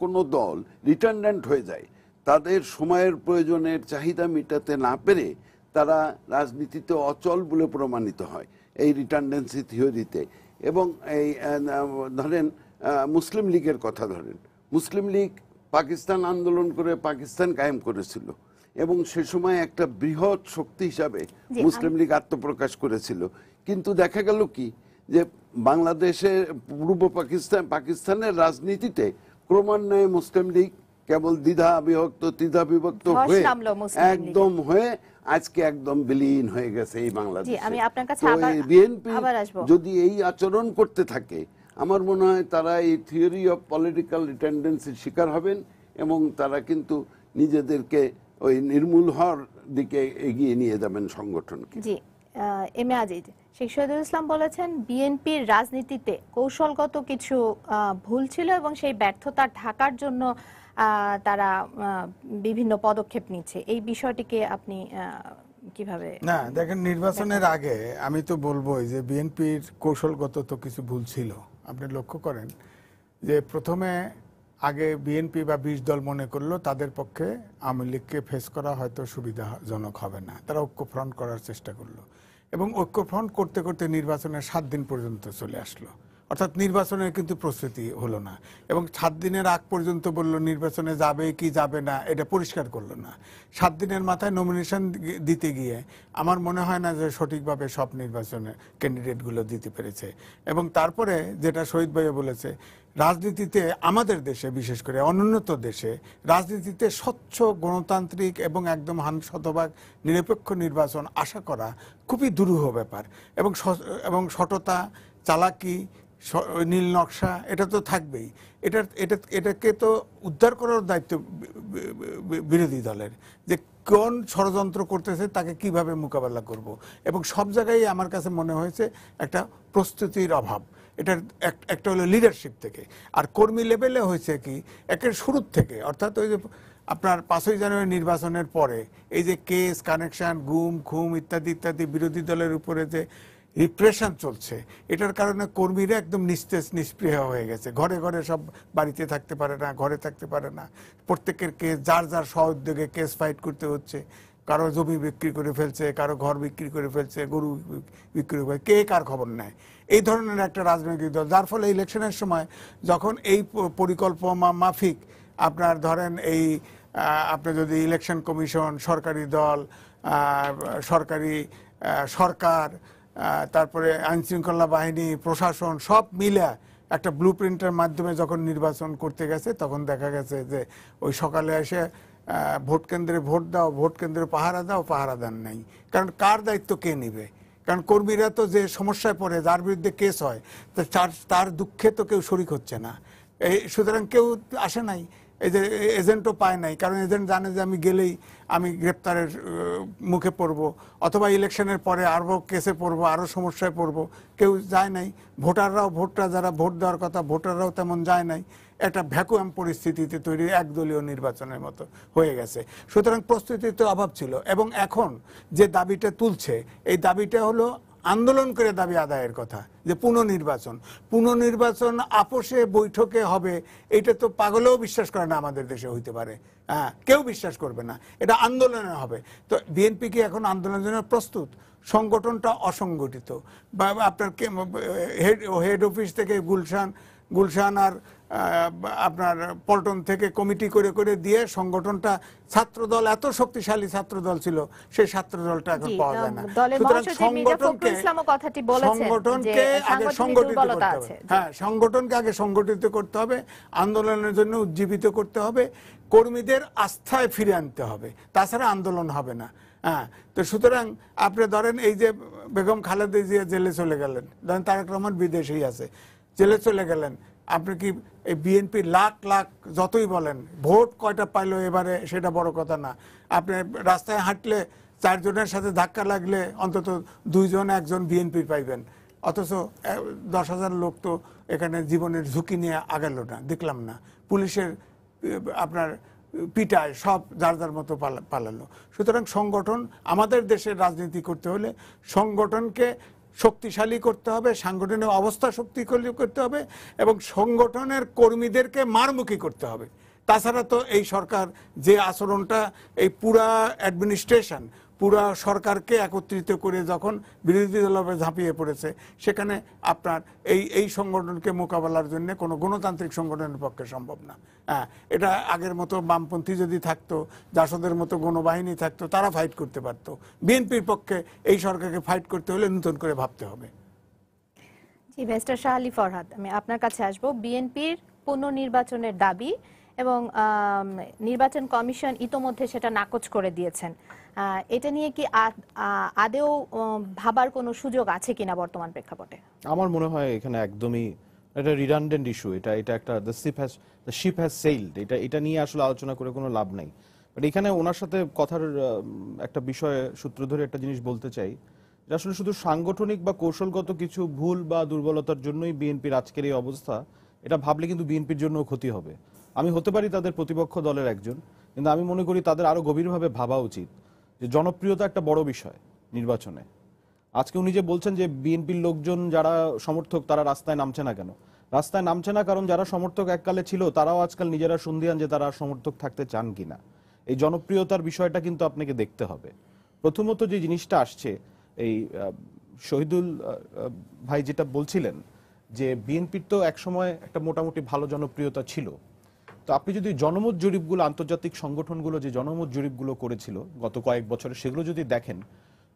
কোনো দল রিটার্ডেন্ট হয়ে যায়, তাদের সময়ের প্রয়োজনের চাহিদা মেটাতে না পেরে তারা রাজনীতিতে অচল বলে প্রমাণিত হয় এই রিটার্ডেন্সি থিওরিতে। এবং এই ধরেন মুসলিম লীগের কথা ধরেন, মুসলিম লীগ পাকিস্তান আন্দোলন করে পাকিস্তান কায়েম করেছিল এবং সে সময় একটা বৃহৎ শক্তি হিসাবে মুসলিম লীগ আত্মপ্রকাশ করেছিল। কিন্তু দেখা গেল কি যে বাংলাদেশের পূর্ব পাকিস্তানের রাজনীতিতে ক্রমান্বয়ে মুসলিম লীগ কেবল দ্বিধা বিভক্ত হয়ে একদম হয়ে আজকে একদম বিলীন হয়ে গেছে এই বাংলাদেশে। বিএনপি যদি এই আচরণ করতে থাকে, আমার মনে হয় তারা এই থিওরি অফ পলিটিক্যাল রিটার্ডেন্সির শিকার হবেন এবং তারা কিন্তু নিজেদেরকে ওই নির্মূল হওয়ার দিকে এগিয়ে নিয়ে যাবেন সংগঠনকে। জি, এম এ আজিজ, শেখ শহীদুল ইসলাম বলেছেন বিএনপির রাজনীতিতে কৌশলগত কিছু ভুল ছিল এবং সেই ব্যর্থতা ঢাকার জন্য তারা বিভিন্ন পদক্ষেপ নিচ্ছে। এই বিষয়টিকে আপনি কিভাবে? না দেখেন, নির্বাচনের আগে আমি তো বলবোই যে বিএনপির কৌশলগত তো কিছু ভুল ছিল। আপনি লক্ষ্য করেন যে প্রথমে আগে বিএনপি বা 20 দল মনে করলো তাদের পক্ষে আওয়ামী লীগকে ফেস করা হয়তো সুবিধাজনক হবে না, তারা ঐক্যফ্রন্ট করার চেষ্টা করলো এবং ঐক্যফ্রন্ট করতে করতে নির্বাচনের 7 দিন পর্যন্ত চলে আসলো। অর্থাৎ নির্বাচনের কিন্তু প্রস্তুতি হলো না এবং 7 দিনের আগ পর্যন্ত বলল নির্বাচনে যাবে কি যাবে না এটা পরিষ্কার করলো না। 7 দিনের মাথায় নমিনেশন দিতে গিয়ে আমার মনে হয় না যে সঠিকভাবে সব নির্বাচনের ক্যান্ডিডেটগুলো দিতে পেরেছে। এবং তারপরে যেটা শহীদ ভাইয়া বলেছে, রাজনীতিতে আমাদের দেশে বিশেষ করে অনুন্নত দেশে রাজনীতিতে স্বচ্ছ গণতান্ত্রিক এবং একদম 100% নিরপেক্ষ নির্বাচন আশা করা খুবই দুরূহ ব্যাপার। এবং সততা, চালাকি, নীল নকশা এটা তো থাকবেই। এটাকে তো উদ্ধার করার দায়িত্ব বিরোধী দলের, যে কোন ষড়যন্ত্র করতেছে তাকে কিভাবে মোকাবেলা করব। এবং সব জায়গায় আমার কাছে মনে হয়েছে একটা প্রস্তুতির অভাব। এটার একটা হলো লিডারশিপ থেকে, আর কর্মী লেভেলে হয়েছে কি একের শুরুর থেকে, অর্থাৎ ওই যে আপনার 5ই জানুয়ারি নির্বাচনের পরে এই যে কেস, কানেকশন, গুম খুম ইত্যাদি ইত্যাদি বিরোধী দলের উপরে যে রিপ্রেশন চলছে, এটার কারণে কর্মীরা একদম নিস্তেজ নিষ্পৃহ হয়ে গেছে। ঘরে ঘরে সব বাড়িতে থাকতে পারে না, ঘরে থাকতে পারে না, প্রত্যেকের কেস যার যার স্ব-উদ্যোগে কেস ফাইট করতে হচ্ছে। কারো জমি বিক্রি করে ফেলছে, কারো ঘর বিক্রি করে ফেলছে, গরু বিক্রি করে, কে কার খবর নেয়, এই ধরনের একটা রাজনৈতিক দল। যার ফলে ইলেকশনের সময় যখন এই পরিকল্পনা মাফিক আপনার ধরেন এই আপনি যদি ইলেকশন কমিশন, সরকারি দল, সরকার, তারপরে আইনশৃঙ্খলা বাহিনী, প্রশাসন সব মিলে একটা ব্লু প্রিন্টের মাধ্যমে যখন নির্বাচন করতে গেছে, তখন দেখা গেছে যে ওই সকালে এসে ভোট কেন্দ্রে ভোট দাও, ভোট কেন্দ্রে পাহারা দাও, পাহারা দেন নাই। কারণ কার দায়িত্ব কে নেবে? কারণ কর্মীরা তো যে সমস্যায় পড়ে, যার বিরুদ্ধে কেস হয়, তার দুঃখে তো কেউ শরিক হচ্ছে না। সুতরাং কেউ আসে নাই, এই যে এজেন্টও পায় নাই, কারণ এজেন্ট জানে যে আমি গেলেই আমি গ্রেপ্তারের মুখে পড়ব, অথবা ইলেকশনের পরে আরও কেসে পড়বো, আরও সমস্যায় পড়বো। কেউ যায় নাই। ভোটরা যারা ভোট দেওয়ার কথা, ভোটাররাও তেমন যায় নাই। একটা ভ্যাকুয়াম পরিস্থিতিতে তৈরি একদলীয় নির্বাচনের মতো হয়ে গেছে। সুতরাং প্রস্তুতির তো অভাব ছিল। এবং এখন যে দাবিটা তুলছে, এই দাবিটা হলো আন্দোলন করে দাবি আদায়ের কথা, যে পুনর্নির্বাচন আপোষে বৈঠকে হবে। এটা তো পাগলেও বিশ্বাস করে না আমাদের দেশে হইতে পারে, হ্যাঁ, কেউ বিশ্বাস করবে না। এটা আন্দোলনে হবে। তো বিএনপি কি এখন আন্দোলনের জন্য প্রস্তুত? সংগঠনটা অসংগঠিত, বা আপনার হেড অফিস থেকে গুলশান আর আপনার পল্টন থেকে কমিটি করে করে দিয়ে সংগঠনটা, ছাত্রদল এত শক্তিশালী ছাত্রদল ছিল, সেই ছাত্রদলটা এখন পাওয়া যায় না। সুতরাং সংগঠনকে আগে সংগঠিত করতে হবে। হ্যাঁ, সংগঠনকে আগে সংগঠিত করতে হবে, আন্দোলনের জন্য উজ্জীবিত করতে হবে, কর্মীদের আস্থায় ফিরে আনতে হবে, তাছাড়া আন্দোলন হবে না। হ্যাঁ, তো সুতরাং আপনি ধরেন এই যে বেগম খালেদা জিয়া জেলে চলে গেলেন, ধরেন তারেক রহমান বিদেশেই আছে, জেলে চলে গেলেন, আপনি কি এই বিএনপি লাখ লাখ যতই বলেন ভোট কয়টা পাইলো এবারে সেটা বড় কথা না। আপনি রাস্তায় হাঁটলে 4 জনের সাথে ধাক্কা লাগলে অন্তত 2 জন 1 জন বিএনপির পাইবেন, অথচ 10,000 লোক তো এখানে জীবনের ঝুঁকি নিয়ে আগালো না, দেখলাম না। পুলিশের আপনার পিটায়, সব যার যার মতো পালালো। সুতরাং সংগঠন, আমাদের দেশের রাজনীতি করতে হলে সংগঠনকে শক্তিশালী করতে হবে, সাংগঠনিক অবস্থা শক্তিশালী করতে হবে এবং সংগঠনের কর্মীদেরকে মারমুখী করতে হবে। তাছাড়া তো এই সরকার যে আচরণটা, এই পুরা অ্যাডমিনিস্ট্রেশন, পুরা সরকারকে একত্রিত করে যখন বিরোধী দলভাবে ঝাঁপিয়ে পড়েছে, সেখানে আপনার এই সংগঠনকে মোকাবেলার জন্য কোনো গণতান্ত্রিক সংগঠনের পক্ষে সম্ভব না। হ্যাঁ, এটা আগের মতো বামপন্থী যদি থাকতো, জাসদের মতো গণবাহিনী থাকতো, তারা ফাইট করতে পারতো। বিএনপির পক্ষে এই সরকারকে ফাইট করতে হলে নতুন করে ভাবতে হবে। জি, মিস্টার শাহ আলী ফরহাদ, আমি আপনার কাছে আসব। বিএনপির পুনর্নির্বাচনের দাবি এবং নির্বাচন কমিশন ইতোমধ্যে সেটা নাকচ করে দিয়েছেন, এটা নিয়ে কি আদেও ভাবার কোনো সুযোগ আছে কিনা বর্তমান প্রেক্ষাপটে? আমার মনে হয় এখানে একদমই এটা রিডান্ডেন্ট ইস্যু। এটা একটা দ্য শিপ হ্যাজ সেইলড, এটা নিয়ে আসলে আলোচনা করে কোনো লাভ নাই। বাট এখানে ওনার সাথে কথার একটা বিষয়ে সূত্র ধরে একটা জিনিস বলতে চাই, যে আসলে শুধু সাংগঠনিক বা কৌশলগত কিছু ভুল বা দুর্বলতার জন্যই বিএনপির আজকের এই অবস্থা, এটা ভাবলে কিন্তু বিএনপির জন্য ক্ষতি হবে। আমি হতে পারি তাদের প্রতিপক্ষ দলের একজন, কিন্তু আমি মনে করি তাদের আরো গভীরভাবে ভাবা উচিত যে জনপ্রিয়তা একটা বড় বিষয় নির্বাচনে। আজকে উনি যে বলছেন যে বিএনপির লোকজন যারা সমর্থক তারা রাস্তায় নামছে না কেন, রাস্তায় নামছে না কারণ যারা সমর্থক এককালে ছিল তারাও আজকাল নিজেরা সন্দিহান যে তারা সমর্থক থাকতে চান কিনা। এই জনপ্রিয়তার বিষয়টা কিন্তু আপনাকে দেখতে হবে। প্রথমত যে জিনিসটা আসছে, এই শহীদুল ভাই যেটা বলছিলেন যে বিএনপির তো একসময় একটা মোটামুটি ভালো জনপ্রিয়তা ছিল। তো আপনি যদি জনমত জরিপগুলো, আন্তর্জাতিক সংগঠনগুলো যে জনমত জরিপগুলো করেছিল গত কয়েক বছরে, সেগুলো যদি দেখেন,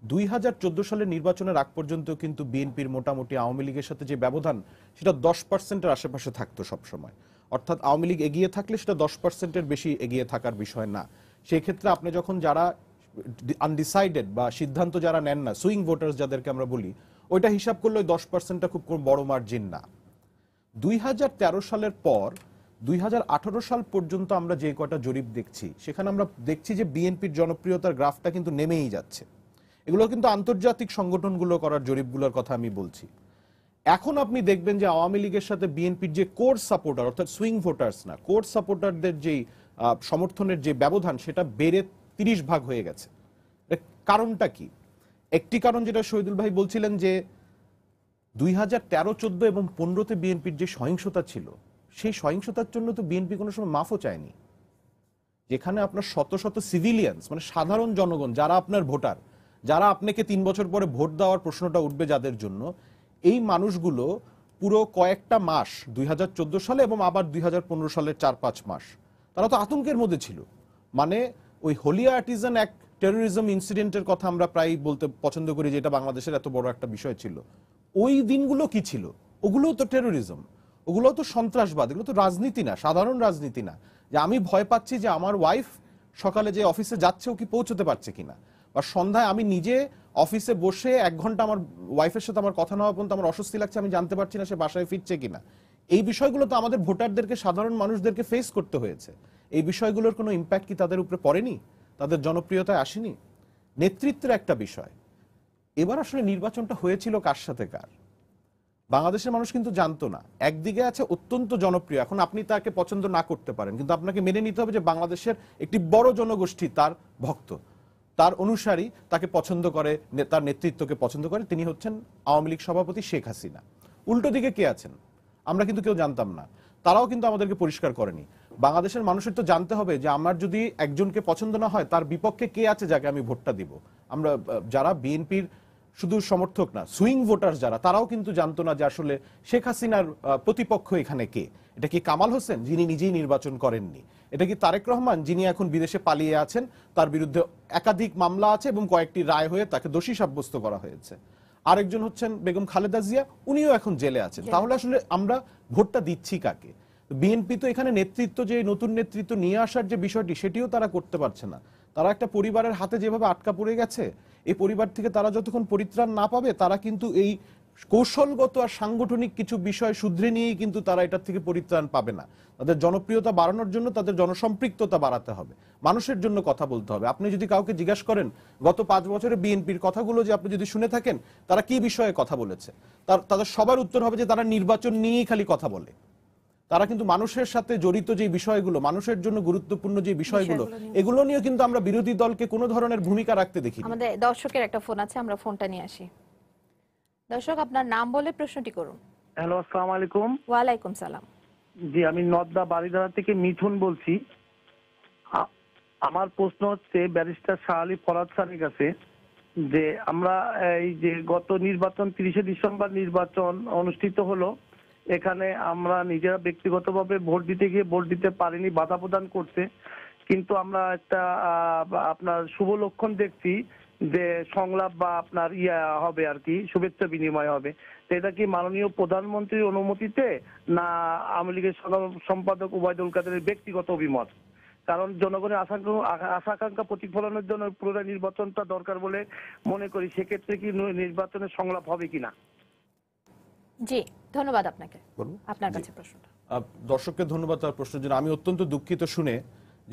2014 সালের নির্বাচনের আগ পর্যন্ত কিন্তু বিএনপির মোটামুটি আওয়ামী লীগের সাথে যে ব্যবধান, সেটা 10%-এর আশেপাশে থাকতো সবসময়। অর্থাৎ আওয়ামী লীগ এগিয়ে থাকলে সেটা 10%-এর বেশি এগিয়ে থাকার বিষয় না। সেই ক্ষেত্রে আপনি যখন যারা আনডিসাইডেড বা সিদ্ধান্ত যারা নেন না, সুইং ভোটার্স যাদেরকে আমরা বলি, ওইটা হিসাব করলে 10%টা খুব বড় মার্জিন না। 2013 সালের পর 2018 সাল পর্যন্ত আমরা যে কয়টা জরিপ দেখছি, সেখানে আমরা দেখছি যে বিএনপির জনপ্রিয়তার গ্রাফটা কিন্তু নেমেই যাচ্ছে। এগুলো কিন্তু আন্তর্জাতিক সংগঠনগুলো করার জরিপগুলোর কথা আমি বলছি। এখন আপনি দেখবেন যে আওয়ামী লীগের সাথে বিএনপির যে কোর সাপোর্টার, অর্থাৎ সুইং ভোটার্স না, কোর সাপোর্টারদের যে সমর্থনের যে ব্যবধান, সেটা বেড়ে 30 ভাগ হয়ে গেছে। কারণটা কি? একটি কারণ যেটা শহীদুল ভাই বলছিলেন যে 2013, 14 এবং 15-তে বিএনপির যে সহিংসতা ছিল, সেই সহিংসতার জন্য তো বিএনপি কোনো সময় মাফও চায়নি। যেখানে আপনার শত শত সিভিলিয়ানস, মানে সাধারণ জনগণ, যারা আপনার ভোটার, যারা আপনাকে 3 বছর পরে ভোট দেওয়ার প্রশ্নটা উঠবে যাদের জন্য, এই মানুষগুলো পুরো কয়েকটা মাস 2014 সালে এবং আবার 2015 সালের 4-5 মাস তারা তো আতঙ্কের মধ্যে ছিল। মানে ওই হোলি আর্টিজান এক টেরোরিজম ইনসিডেন্টের কথা আমরা প্রায় বলতে পছন্দ করি, যে এটা বাংলাদেশের এত বড় একটা বিষয় ছিল। ওই দিনগুলো কি ছিল? ওগুলোও তো টেরোরিজম, ওগুলো তো সন্ত্রাসবাদ, এগুলো তো রাজনীতি না, সাধারণ রাজনীতি না। যে আমি ভয় পাচ্ছি যে আমার ওয়াইফ সকালে যে অফিসে যাচ্ছে ও কি পৌঁছতে পারছে কিনা, বা সন্ধ্যায় আমি নিজে অফিসে বসে 1 ঘন্টা আমার ওয়াইফের সাথে আমার কথা না হওয়া পর্যন্ত আমার অস্বস্তি লাগছে, আমি জানতে পারছি না সে বাসায় ফিরছে কিনা। এই বিষয়গুলো তো আমাদের ভোটারদেরকে, সাধারণ মানুষদেরকে ফেস করতে হয়েছে। এই বিষয়গুলোর কোনো ইম্প্যাক্ট কি তাদের উপরে পড়েনি? তাদের জনপ্রিয়তায় আসেনি? নেতৃত্বের একটা বিষয়। এবার আসলে নির্বাচনটা হয়েছিল কার সাথে কার, বাংলাদেশের মানুষ কিন্তু জানতো না। একদিকে আছে অত্যন্ত জনপ্রিয়, এখন আপনি তাকে পছন্দ না করতে পারেন, কিন্তু আপনাকে মেনে নিতে হবে যে বাংলাদেশের একটি বড় জনগোষ্ঠী তার ভক্ত, তার অনুসারী, তাকে পছন্দ করে, তার নেতৃত্বকে পছন্দ করে। তিনি হচ্ছেন আওয়ামী লীগ সভাপতি শেখ হাসিনা। উল্টো দিকে কে আছেন আমরা কিন্তু কেউ জানতাম না, তারাও কিন্তু আমাদেরকে পরিষ্কার করেনি। বাংলাদেশের মানুষের তো জানতে হবে যে আমার যদি একজনকে পছন্দ না হয়, তার বিপক্ষে কে আছে যাকে আমি ভোটটা দিব। আমরা যারা বিএনপির শুধু সমর্থক না, সুইং ভোটার যারা, তারাও কিন্তু জানতো না যে আসলে শেখ হাসিনার প্রতিপক্ষ এখানে কে। এটা কি কামাল হোসেন, যিনি নিজেই নির্বাচন করেননি? এটা কি তারেক রহমান, যিনি এখন বিদেশে পালিয়ে আছেন, তার বিরুদ্ধে একাধিক মামলা আছে এবং কয়েকটি রায় হয়ে তাকে দোষী সাব্যস্ত করা হয়েছে? আরেকজন হচ্ছেন বেগম খালেদা জিয়া, উনিও এখন জেলে আছেন। তাহলে আসলে আমরা ভোটটা দিচ্ছি কাকে? বিএনপি তো এখানে নেতৃত্ব, যে নতুন নেতৃত্ব নিয়ে আসার যে বিষয়টি, সেটিও তারা করতে পারছে না। তারা একটা পরিবারের হাতে যেভাবে আটকা পড়ে গেছে, এই পরিবার থেকে তারা যতক্ষণ পরিত্রাণ না পাবে, তারা কিন্তু এই কৌশলগত আর সাংগঠনিক কিছু বিষয় শুধরে নিয়েই কিন্তু তারা এটার থেকে পরিত্রাণ পাবে না। তাদের জনপ্রিয়তা বাড়ানোর জন্য তাদের জনসম্পৃক্ততা বাড়াতে হবে, মানুষের জন্য কথা বলতে হবে। আপনি যদি কাউকে জিজ্ঞাসা করেন গত 5 বছরে বিএনপির কথাগুলো যে আপনি যদি শুনে থাকেন, তারা কি বিষয়ে কথা বলেছে, তাদের সবার উত্তর হবে যে তারা নির্বাচন নিয়েই খালি কথা বলে। তারা কিন্তু মানুষের সাথে জড়িত যে বিষয়গুলো, মানুষের জন্য গুরুত্বপূর্ণ যে বিষয়গুলো, এগুলো নিয়ে কিন্তু আমরা বিরোধী দলকে কোনো ধরনের ভূমিকা রাখতে দেখি। আমাদের দর্শকের একটা ফোন আছে, আমরা ফোনটা নিয়ে আসি। দর্শক, আপনার নাম বলে প্রশ্নটি করুন। হ্যালো, আসসালামু আলাইকুম। ওয়ালাইকুম সালাম। জি, আমি নদ্দা বাড়িধারা থেকে মিথুন বলছি। আমার প্রশ্ন হচ্ছে ব্যারিস্টার শাহ আলী ফরাদ স্যারের কাছে, যে আমরা এই যে গত নির্বাচন 30শে ডিসেম্বর নির্বাচন অনুষ্ঠিত হলো, এখানে আমরা নিজেরা ব্যক্তিগতভাবে ভোট দিতে গিয়ে ভোট দিতে পারিনি, বাধা প্রদান করতে। কিন্তু আমরা একটা আপনার শুভ লক্ষণ দেখছি যে সংলাপ বা আপনার হবে আর কি, শুভেচ্ছা বিনিময় হবে। তো এটা কি মাননীয় প্রধানমন্ত্রীর অনুমতিতে, না আওয়ামী লীগের সাধারণ সম্পাদক ওবায়দুল কাদেরের ব্যক্তিগত অভিমত? কারণ জনগণের আশা আকাঙ্ক্ষা প্রতিফলনের জন্য পুরো নির্বাচনটা দরকার বলে মনে করি। সেক্ষেত্রে কি নির্বাচনের সংলাপ হবে কিনা? জি, ধন্যবাদ আপনাকে। বলুন। আপনার কাছে প্রশ্নটা। দর্শককে ধন্যবাদ তার প্রশ্নের জন্য। আমি অত্যন্ত দুঃখিত শুনে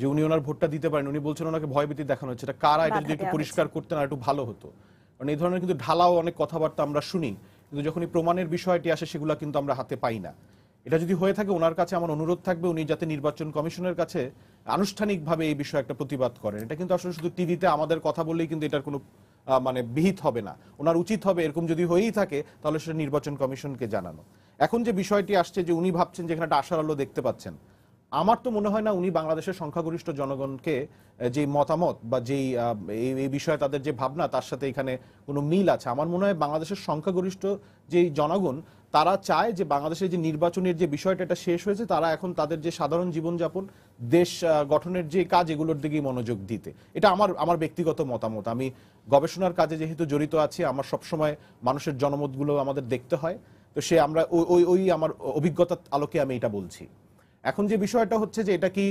যে উনি ওনার ভোটটা দিতে পারেন। উনি বলছেন ওনাকে ভয়ভীতি দেখানো হচ্ছে। এটা কারা, এটা যদি একটু পরিষ্কার করতেন আর একটু ভালো হতো। কারণ এই ধরনের কিন্তু ঢালাও অনেক কথাবার্তা আমরা শুনি, কিন্তু যখনই প্রমাণের বিষয়টি আসে সেগুলো কিন্তু আমরা হাতে পাই না। এটা যদি হয়ে থাকে, ওনার কাছে আমার অনুরোধ থাকবে উনি যাতে নির্বাচন কমিশনের কাছে আনুষ্ঠানিকভাবে এই বিষয়ে একটা প্রতিবাদ করেন। এটা কিন্তু আসলে শুধু টিভিতে আমাদের কথা বললেই কিন্তু এটার কোনো মানে বিহিত হবে না। ওনার উচিত হবে এরকম যদি হয়েই থাকে তাহলে সেটা নির্বাচন কমিশনকে জানানো। এখন যে বিষয়টি আসছে যে উনি ভাবছেন যে এখানে একটা আশার আলো দেখতে পাচ্ছেন, আমার তো মনে হয় না উনি বাংলাদেশের সংখ্যাগরিষ্ঠ জনগণকে যে মতামত বা যেই এই বিষয়ে তাদের যে ভাবনা তার সাথে এখানে কোনো মিল আছে। আমার মনে হয় বাংলাদেশের সংখ্যাগরিষ্ঠ যেই জনগণ তারা চায় যে বাংলাদেশের যে নির্বাচনের যে বিষয়টা এটা শেষ হয়েছে, তারা এখন তাদের যে সাধারণ জীবনযাপন, দেশ গঠনের যে কাজ, এগুলোর দিকেই মনোযোগ দিতে। এটা আমার ব্যক্তিগত মতামত। আমি গবেষণার কাজে যেহেতু জড়িত আছি, আমার সবসময় মানুষের জনমতগুলো আমাদের দেখতে হয়। তো সে আমরা ওই আমার অভিজ্ঞতার আলোকে আমি এটা বলছি। এখন যে বিষয়টা হচ্ছে যে এটা কি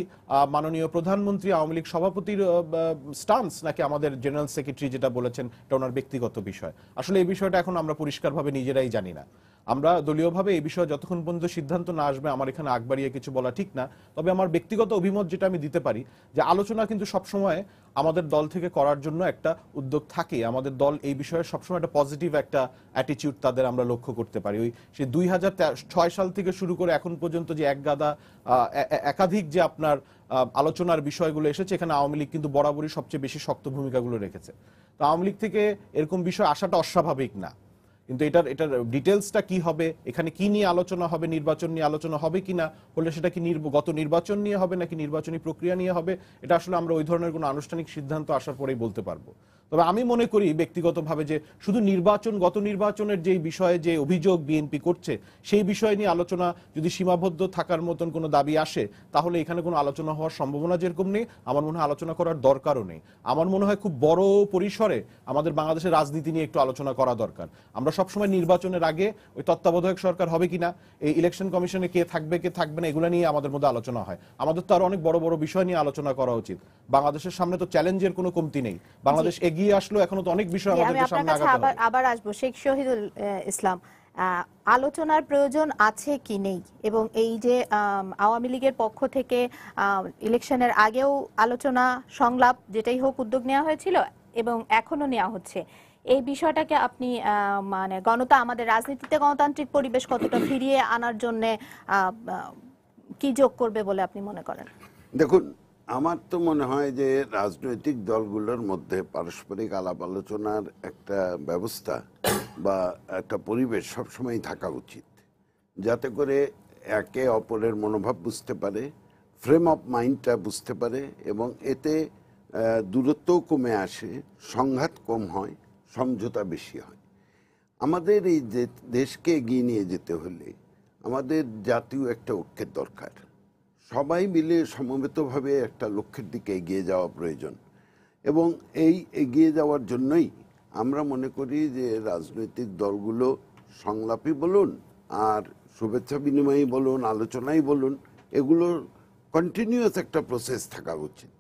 মাননীয় প্রধানমন্ত্রী, আওয়ামী লীগ সভাপতির স্টান্স, নাকি আমাদের জেনারেল সেক্রেটারি যেটা বলেছেন এটা ওনার ব্যক্তিগত বিষয়, আসলে এই বিষয়টা এখন আমরা পরিষ্কারভাবে নিজেরাই জানি না। আমরা দলীয়ভাবে এই বিষয়ে যতক্ষণ পর্যন্ত সিদ্ধান্ত না আসবে আমার এখানে আগ বাড়িয়ে কিছু বলা ঠিক না। তবে আমার ব্যক্তিগত অভিমত যেটা আমি দিতে পারি, যে আলোচনা কিন্তু সবসময় আমাদের দল থেকে করার জন্য একটা উদ্যোগ থাকে। আমাদের দল এই বিষয়ে সবসময় একটা পজিটিভ একটা অ্যাটিটিউড তাদের আমরা লক্ষ্য করতে পারি। ওই সে 2006 সাল থেকে শুরু করে এখন পর্যন্ত যে একাধিক যে আপনার আলোচনার বিষয়গুলো এসেছে, এখানে আওয়ামী লীগ কিন্তু বরাবরই সবচেয়ে বেশি শক্ত ভূমিকাগুলো রেখেছে। তো আওয়ামী লীগ থেকে এরকম বিষয় আসাটা অস্বাভাবিক না, কিন্তু এটার ডিটেলসটা কি হবে, এখানে কি নিয়ে আলোচনা হবে, নির্বাচন নিয়ে আলোচনা হবে কিনা, হলে সেটা কি গত নির্বাচন নিয়ে হবে নাকি নির্বাচনী প্রক্রিয়া নিয়ে হবে, এটা আসলে আমরা ওই ধরনের কোনো আনুষ্ঠানিক সিদ্ধান্ত আসার পরেই বলতে পারবো। তবে আমি মনে করি ব্যক্তিগতভাবে যে শুধু গত নির্বাচনের যে বিষয়ে যে অভিযোগ বিএনপি করছে সেই বিষয় নিয়ে আলোচনা যদি সীমাবদ্ধ থাকার মতন কোনো দাবি আসে, তাহলে এখানে কোনো আলোচনা হওয়ার সম্ভাবনা যেরকম নেই, আমার মনে হয় আলোচনা করার দরকারও নেই। আমার মনে হয় খুব বড় পরিসরে আমাদের বাংলাদেশের রাজনীতি নিয়ে একটু আলোচনা করা দরকার। আমরা সবসময় নির্বাচনের আগে ওই তত্ত্বাবধায়ক সরকার হবে কিনা, এই ইলেকশন কমিশনে কে থাকবে না, এগুলো নিয়ে আমাদের মধ্যে আলোচনা হয়। আমাদের তো আরো অনেক বড় বড় বিষয় নিয়ে আলোচনা করা উচিত। বাংলাদেশের সামনে তো চ্যালেঞ্জের কোনো কমতি নেই। বাংলাদেশ এগিয়ে আসলো, এখনো তো অনেক বিষয় আমাদের সামনে আগাতে হবে। আবার আসবো শেখ শহীদুল ইসলাম, আলোচনার প্রয়োজন আছে কি নেই, এবং এই যে আওয়ামী লীগের পক্ষ থেকে ইলেকশনের আগেও আলোচনা সংলাপ যেটাই হোক উদ্যোগ নেওয়া হয়েছিল এবং এখনো নেওয়া হচ্ছে, এই বিষয়টাকে আপনি মানে আমাদের রাজনীতিতে গণতান্ত্রিক পরিবেশ কতটা ফিরিয়ে আনার জন্য কি যোগ করবে বলে আপনি মনে করেন? দেখুন, আমার তো মনে হয় যে রাজনৈতিক দলগুলোর মধ্যে পারস্পরিক আলাপ আলোচনার একটা ব্যবস্থা বা একটা পরিবেশ সবসময় থাকা উচিত, যাতে করে একে অপরের মনোভাব বুঝতে পারে, ফ্রেম অফ মাইন্ডটা বুঝতে পারে, এবং এতে দূরত্বও কমে আসে, সংঘাত কম হয়, সমঝোতা বেশি হয়। আমাদের এই যে দেশকে এগিয়ে নিয়ে যেতে হলে আমাদের জাতীয় একটা ঐক্যের দরকার। সবাই মিলে সমবেতভাবে একটা লক্ষ্যের দিকে এগিয়ে যাওয়া প্রয়োজন, এবং এই এগিয়ে যাওয়ার জন্যই আমরা মনে করি যে রাজনৈতিক দলগুলো সংলাপই বলুন আর শুভেচ্ছা বিনিময়ই বলুন, আলোচনাই বলুন, এগুলোর কন্টিনিউয়াস একটা প্রসেস থাকা উচিত।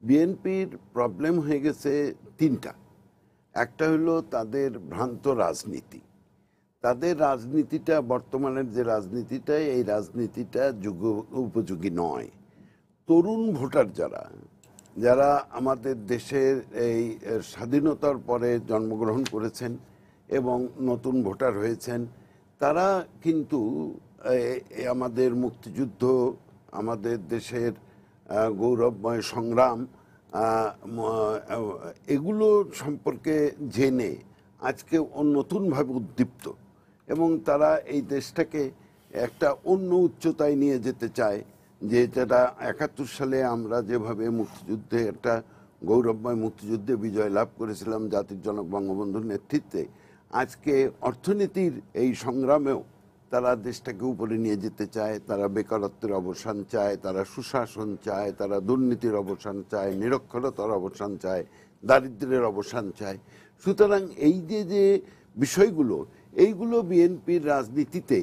বিএনপির প্রবলেম হয়ে গেছে তিনটা। একটা হলো তাদের ভ্রান্ত রাজনীতি। তাদের রাজনীতিটা, বর্তমানের যে রাজনীতিটা, এই রাজনীতিটা যুগ উপযোগী নয়। তরুণ ভোটার যারা আমাদের দেশের এই স্বাধীনতার পরে জন্মগ্রহণ করেছেন এবং নতুন ভোটার হয়েছেন, তারা কিন্তু আমাদের মুক্তিযুদ্ধ, আমাদের দেশের গৌরবময় সংগ্রাম, এগুলো সম্পর্কে জেনে আজকে নতুনভাবে উদ্দীপ্ত, এবং তারা এই দেশটাকে একটা অন্য উচ্চতায় নিয়ে যেতে চায়, যে যেটা 71 সালে আমরা যেভাবে মুক্তিযুদ্ধে একটা গৌরবময় মুক্তিযুদ্ধে বিজয় লাভ করেছিলাম জাতির জনক বঙ্গবন্ধুর নেতৃত্বে, আজকে অর্থনীতির এই সংগ্রামেও তারা দেশটাকে উপরে নিয়ে যেতে চায়। তারা বেকারত্বের অবসান চায়, তারা সুশাসন চায়, তারা দুর্নীতির অবসান চায়, নিরক্ষরতার অবসান চায়, দারিদ্র্যের অবসান চায়। সুতরাং এই যে বিষয়গুলো, এইগুলো বিএনপির রাজনীতিতে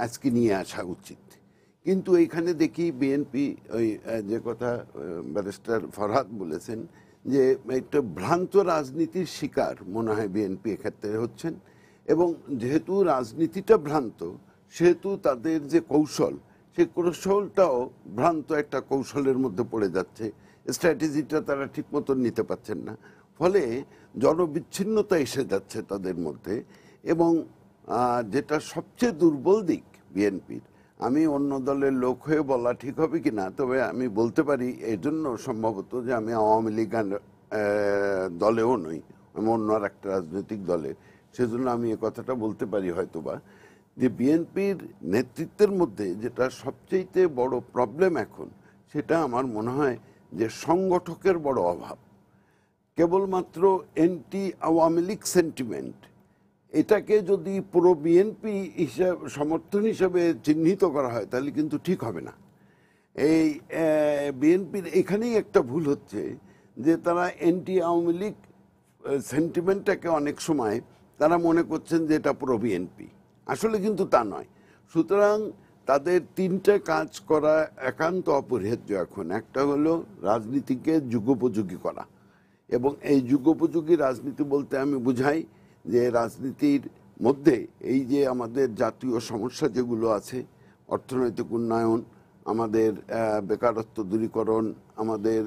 আজকে নিয়ে আসা উচিত। কিন্তু এইখানে দেখি বিএনপি ওই যে কথা ব্যারিস্টার ফরহাদ বলেছেন, যে একটা ভ্রান্ত রাজনীতির শিকার মনে হয় বিএনপি এক্ষেত্রে হচ্ছেন, এবং যেহেতু রাজনীতিটা ভ্রান্ত, সেহেতু তাদের যে কৌশল, সেই কৌশলটাও ভ্রান্ত একটা কৌশলের মধ্যে পড়ে যাচ্ছে। স্ট্র্যাটেজিটা তারা ঠিক মতন নিতে পারছেন না, ফলে জনবিচ্ছিন্নতা এসে যাচ্ছে তাদের মধ্যে। এবং যেটা সবচেয়ে দুর্বল দিক বিএনপির, আমি অন্য দলের লোক হয়ে বলা ঠিক হবে কি না, তবে আমি বলতে পারি এই জন্য সম্ভবত যে আমি আওয়ামী লীগ দলেও নই, আমি অন্য আর একটা রাজনৈতিক দলে, সেজন্য আমি এ কথাটা বলতে পারি হয়তোবা, যে বিএনপির নেতৃত্বের মধ্যে যেটা সবচেয়ে বড় প্রবলেম এখন, সেটা আমার মনে হয় যে সংগঠকের বড় অভাব। কেবলমাত্র এন্টি আওয়ামী লীগ সেন্টিমেন্ট, এটাকে যদি পুরো বিএনপি সমর্থন হিসেবে চিহ্নিত করা হয় তাহলে কিন্তু ঠিক হবে না। এই বিএনপির এখানেই একটা ভুল হচ্ছে, যে তারা এন্টি আওয়ামী লীগ সেন্টিমেন্টটাকে অনেক সময় তারা মনে করছেন যে এটা পুরো বিএনপি, আসলে কিন্তু তা নয়। সুতরাং তাদের তিনটে কাজ করা একান্ত অপরিহার্য এখন। একটা হলো রাজনীতিকে যুগোপযোগী করা, এবং এই যুগোপযোগী রাজনীতি বলতে আমি বুঝাই যে রাজনীতির মধ্যে এই যে আমাদের জাতীয় সমস্যা যেগুলো আছে, অর্থনৈতিক উন্নয়ন, আমাদের বেকারত্ব দূরীকরণ, আমাদের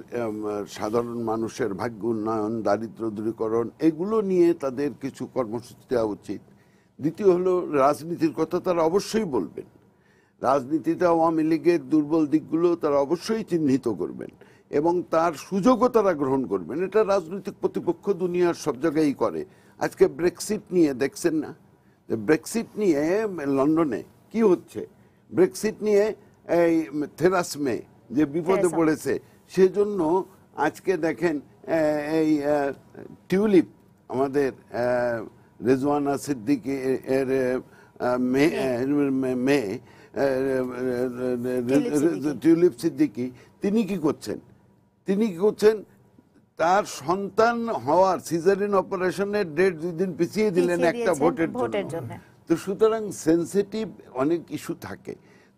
সাধারণ মানুষের ভাগ্য উন্নয়ন, দারিদ্র্য দূরীকরণ, এগুলো নিয়ে তাদের কিছু কর্মসূচি দেওয়া উচিত। দ্বিতীয় হলো রাজনীতির কথা তারা অবশ্যই বলবেন, রাজনীতিতে আওয়ামী লীগের দুর্বল দিকগুলো তারা অবশ্যই চিহ্নিত করবেন এবং তার সুযোগও তারা গ্রহণ করবেন। এটা রাজনৈতিক প্রতিপক্ষ দুনিয়ার সব জায়গায় করে। আজকে ব্রেক্সিট নিয়ে দেখছেন না, যে ব্রেক্সিট নিয়ে লন্ডনে কি হচ্ছে, ব্রেক্সিট নিয়ে এই থেরাস মে যে বিপদে পড়েছে, সেজন্য আজকে দেখেন এই টিউলিপ, আমাদের রেজওয়ানা সিদ্দিকী এর মেয়ে টিউলিপ সিদ্দিকী, তিনি কি করছেন, তার সন্তান হওয়ার সিজারিন অপারেশনের ডেট 2 দিন পিছিয়ে দিলেন একটা ভোটের জন্য। তো সুতরাং সেন্সিটিভ অনেক ইস্যু থাকে,